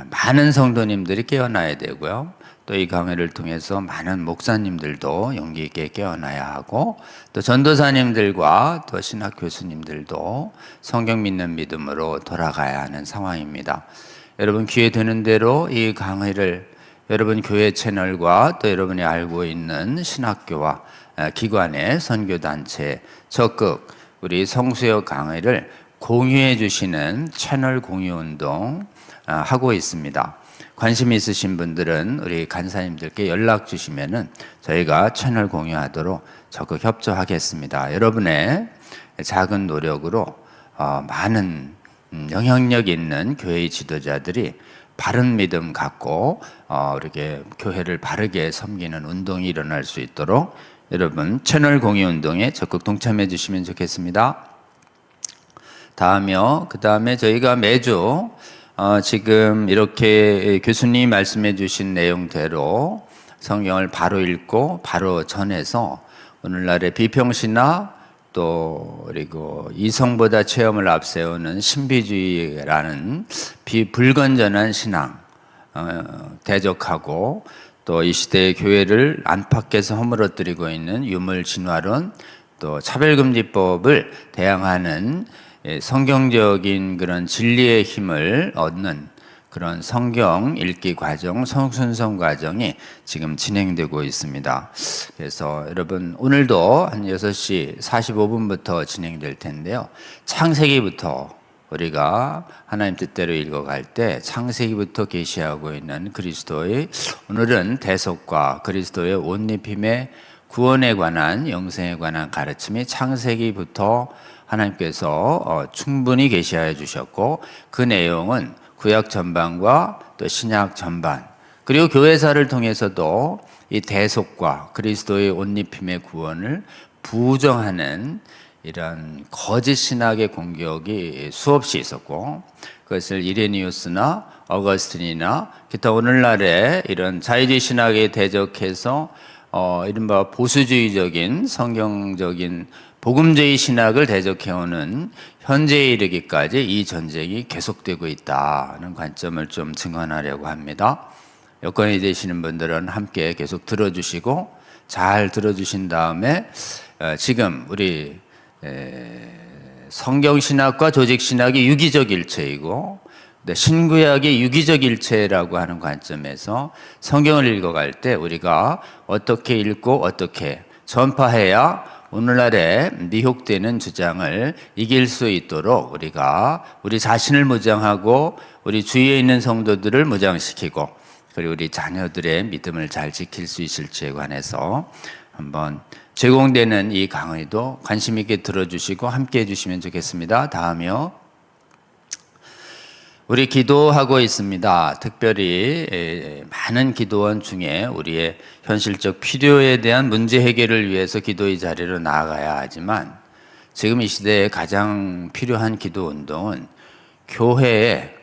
많은 성도님들이 깨어나야 되고요. 또 이 강의를 통해서 많은 목사님들도 용기 있게 깨어나야 하고 또 전도사님들과 또 신학 교수님들도 성경 믿는 믿음으로 돌아가야 하는 상황입니다. 여러분 기회 되는 대로 이 강의를 여러분 교회 채널과 또 여러분이 알고 있는 신학교와 기관의 선교단체 적극 우리 성수협 강의를 공유해 주시는 채널 공유운동 하고 있습니다. 관심 있으신 분들은 우리 간사님들께 연락 주시면은 저희가 채널 공유하도록 적극 협조하겠습니다. 여러분의 작은 노력으로 많은 영향력 있는 교회의 지도자들이 바른 믿음 갖고 이렇게 교회를 바르게 섬기는 운동이 일어날 수 있도록 여러분 채널 공유 운동에 적극 동참해 주시면 좋겠습니다. 그 다음에 저희가 매주 지금 이렇게 교수님이 말씀해 주신 내용대로 성경을 바로 읽고 바로 전해서 오늘날의 비평신학 또 그리고 이성보다 체험을 앞세우는 신비주의라는 불건전한 신앙 대적하고 또 이 시대의 교회를 안팎에서 허물어뜨리고 있는 유물진화론 또 차별금지법을 대항하는 성경적인 그런 진리의 힘을 얻는 그런 성경 읽기 과정, 성순성 과정이 지금 진행되고 있습니다. 그래서 여러분 오늘도 한 6시 45분부터 진행될 텐데요. 창세기부터 우리가 하나님 뜻대로 읽어갈 때 창세기부터 계시하고 있는 그리스도의, 오늘은 대속과 그리스도의 옷입힘의 구원에 관한, 영생에 관한 가르침이 창세기부터 하나님께서 충분히 계시하여 주셨고, 그 내용은 구약 전반과 또 신약 전반, 그리고 교회사를 통해서도 이 대속과 그리스도의 옷입힘의 구원을 부정하는 이런 거짓 신학의 공격이 수없이 있었고, 그것을 이레니우스나 어거스틴이나 기타 오늘날의 이런 자유주의 신학에 대적해서 이른바 보수주의적인 성경적인 복음주의 신학을 대적해오는 현재에 이르기까지 이 전쟁이 계속되고 있다는 관점을 좀 증언하려고 합니다. 여건이 되시는 분들은 함께 계속 들어주시고, 잘 들어주신 다음에 지금 우리 성경신학과 조직신학이 유기적 일체이고 신구약이 유기적 일체라고 하는 관점에서 성경을 읽어갈 때 우리가 어떻게 읽고 어떻게 전파해야 오늘날의 미혹되는 주장을 이길 수 있도록 우리가 우리 자신을 무장하고 우리 주위에 있는 성도들을 무장시키고 그리고 우리 자녀들의 믿음을 잘 지킬 수 있을지에 관해서 한번 제공되는 이 강의도 관심 있게 들어주시고 함께 해주시면 좋겠습니다. 다음이요. 우리 기도하고 있습니다. 특별히 많은 기도원 중에 우리의 현실적 필요에 대한 문제 해결을 위해서 기도의 자리로 나아가야 하지만 지금 이 시대에 가장 필요한 기도 운동은 교회에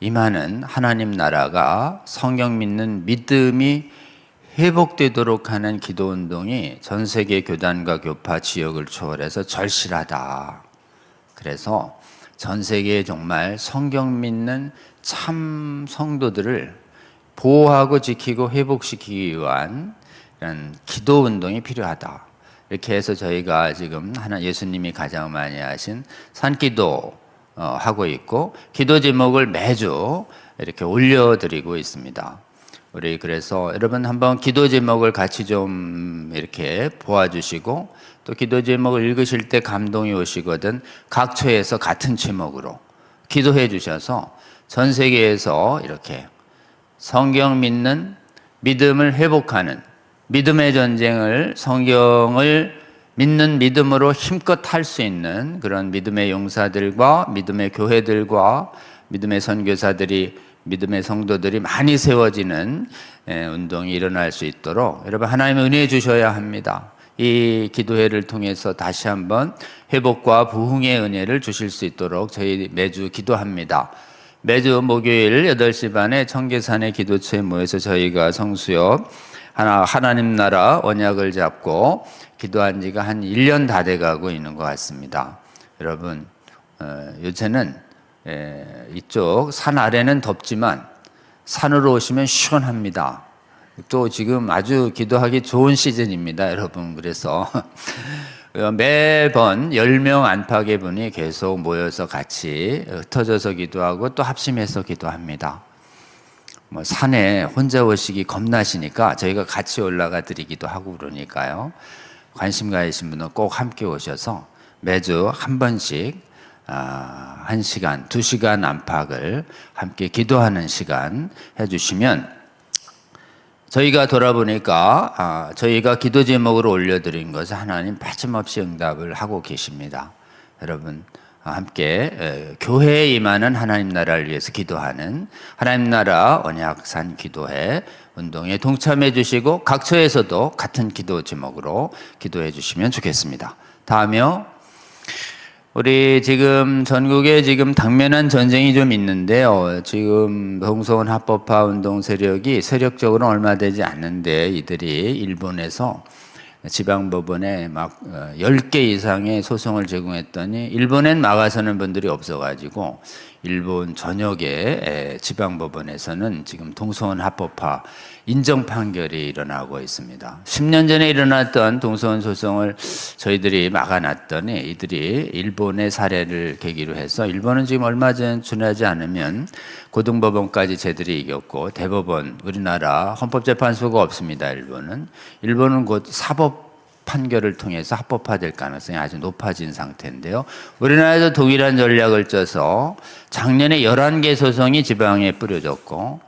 임하는 하나님 나라가 성경 믿는 믿음이 회복되도록 하는 기도 운동이 전 세계 교단과 교파 지역을 초월해서 절실하다. 그래서 전 세계에 정말 성경 믿는 참 성도들을 보호하고 지키고 회복시키기 위한 이런 기도 운동이 필요하다. 이렇게 해서 저희가 지금 예수님이 가장 많이 하신 산기도 하고 있고 기도 제목을 매주 이렇게 올려드리고 있습니다. 우리 그래서 여러분 한번 기도 제목을 같이 좀 이렇게 보아주시고 또 기도 제목을 읽으실 때 감동이 오시거든 각 처에서 같은 제목으로 기도해 주셔서 전 세계에서 이렇게 성경 믿는 믿음을 회복하는 믿음의 전쟁을 성경을 믿는 믿음으로 힘껏 할 수 있는 그런 믿음의 용사들과 믿음의 교회들과 믿음의 선교사들이 믿음의 성도들이 많이 세워지는 운동이 일어날 수 있도록 여러분 하나님의 은혜 주셔야 합니다. 이 기도회를 통해서 다시 한번 회복과 부흥의 은혜를 주실 수 있도록 저희 매주 기도합니다. 매주 목요일 8시 반에 청계산의 기도처에 모여서 저희가 성수역 하나님 나라 언약을 잡고 기도한 지가 한 1년 다 돼가고 있는 것 같습니다. 여러분 요새는 이쪽 산 아래는 덥지만 산으로 오시면 시원합니다. 또 지금 아주 기도하기 좋은 시즌입니다, 여러분. 그래서 매번 10명 안팎의 분이 계속 모여서 같이 흩어져서 기도하고 또 합심해서 기도합니다. 산에 혼자 오시기 겁나시니까 저희가 같이 올라가 드리기도 하고 그러니까요. 관심 가지신 분은 꼭 함께 오셔서 매주 한 번씩 1시간, 2시간 안팎을 함께 기도하는 시간 해주시면 저희가 돌아보니까 저희가 기도 제목으로 올려드린 것을 하나님 빠짐없이 응답을 하고 계십니다. 여러분 함께 교회에 임하는 하나님 나라를 위해서 기도하는 하나님 나라 언약산 기도회 운동에 동참해 주시고 각처에서도 같은 기도 제목으로 기도해 주시면 좋겠습니다. 다음이요. 우리 지금 전국에 지금 당면한 전쟁이 좀 있는데요. 지금 동서원 합법화 운동 세력이 세력적으로 얼마 되지 않는데 이들이 일본에서 지방법원에 막 10개 이상의 소송을 제공했더니 일본엔 막아서는 분들이 없어가지고 일본 전역의 지방법원에서는 지금 동서원 합법화 인정 판결이 일어나고 있습니다. 10년 전에 일어났던 동서원 소송을 저희들이 막아놨더니 이들이 일본의 사례를 계기로 해서 일본은 지금 얼마 전 준하지 않으면 고등법원까지 쟤들이 이겼고 대법원 우리나라 헌법재판소가 없습니다. 일본은 곧 사법 판결을 통해서 합법화될 가능성이 아주 높아진 상태인데요. 우리나라에도 동일한 전략을 짜서 작년에 11개 소송이 지방에 뿌려졌고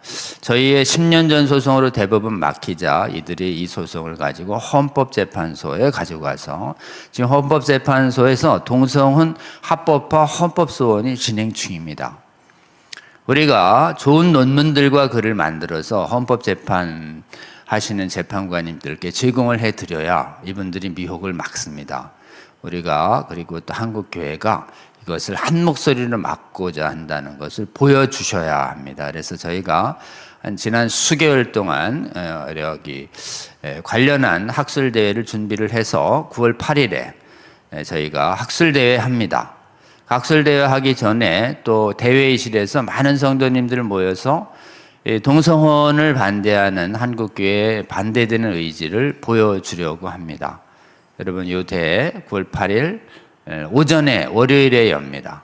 저희의 10년 전 소송으로 대부분 막히자 이들이 이 소송을 가지고 헌법재판소에 가지고 가서 지금 헌법재판소에서 동성혼 합법화 헌법소원이 진행 중입니다. 우리가 좋은 논문들과 글을 만들어서 헌법재판 하시는 재판관님들께 제공을 해드려야 이분들이 미혹을 막습니다. 우리가 그리고 또 한국교회가 이것을 한 목소리로 막고자 한다는 것을 보여주셔야 합니다. 그래서 저희가 지난 수개월 동안 여기 관련한 학술대회를 준비를 해서 9월 8일에 저희가 학술대회 합니다. 학술대회 하기 전에 또 대회의실에서 많은 성도님들 모여서 동성혼을 반대하는 한국교회의 반대되는 의지를 보여주려고 합니다. 여러분 이 대회 9월 8일 오전에 월요일에 엽니다.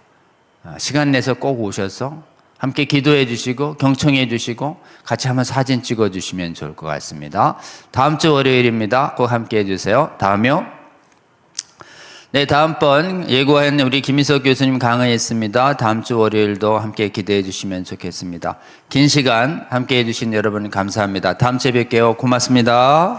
시간 내서 꼭 오셔서 함께 기도해 주시고 경청해 주시고 같이 한번 사진 찍어 주시면 좋을 것 같습니다. 다음 주 월요일입니다. 꼭 함께 해주세요. 다음이요. 네, 다음번 예고한 우리 김희석 교수님 강의했습니다. 다음 주 월요일도 함께 기대해 주시면 좋겠습니다. 긴 시간 함께 해주신 여러분 감사합니다. 다음 주에 뵐게요. 고맙습니다.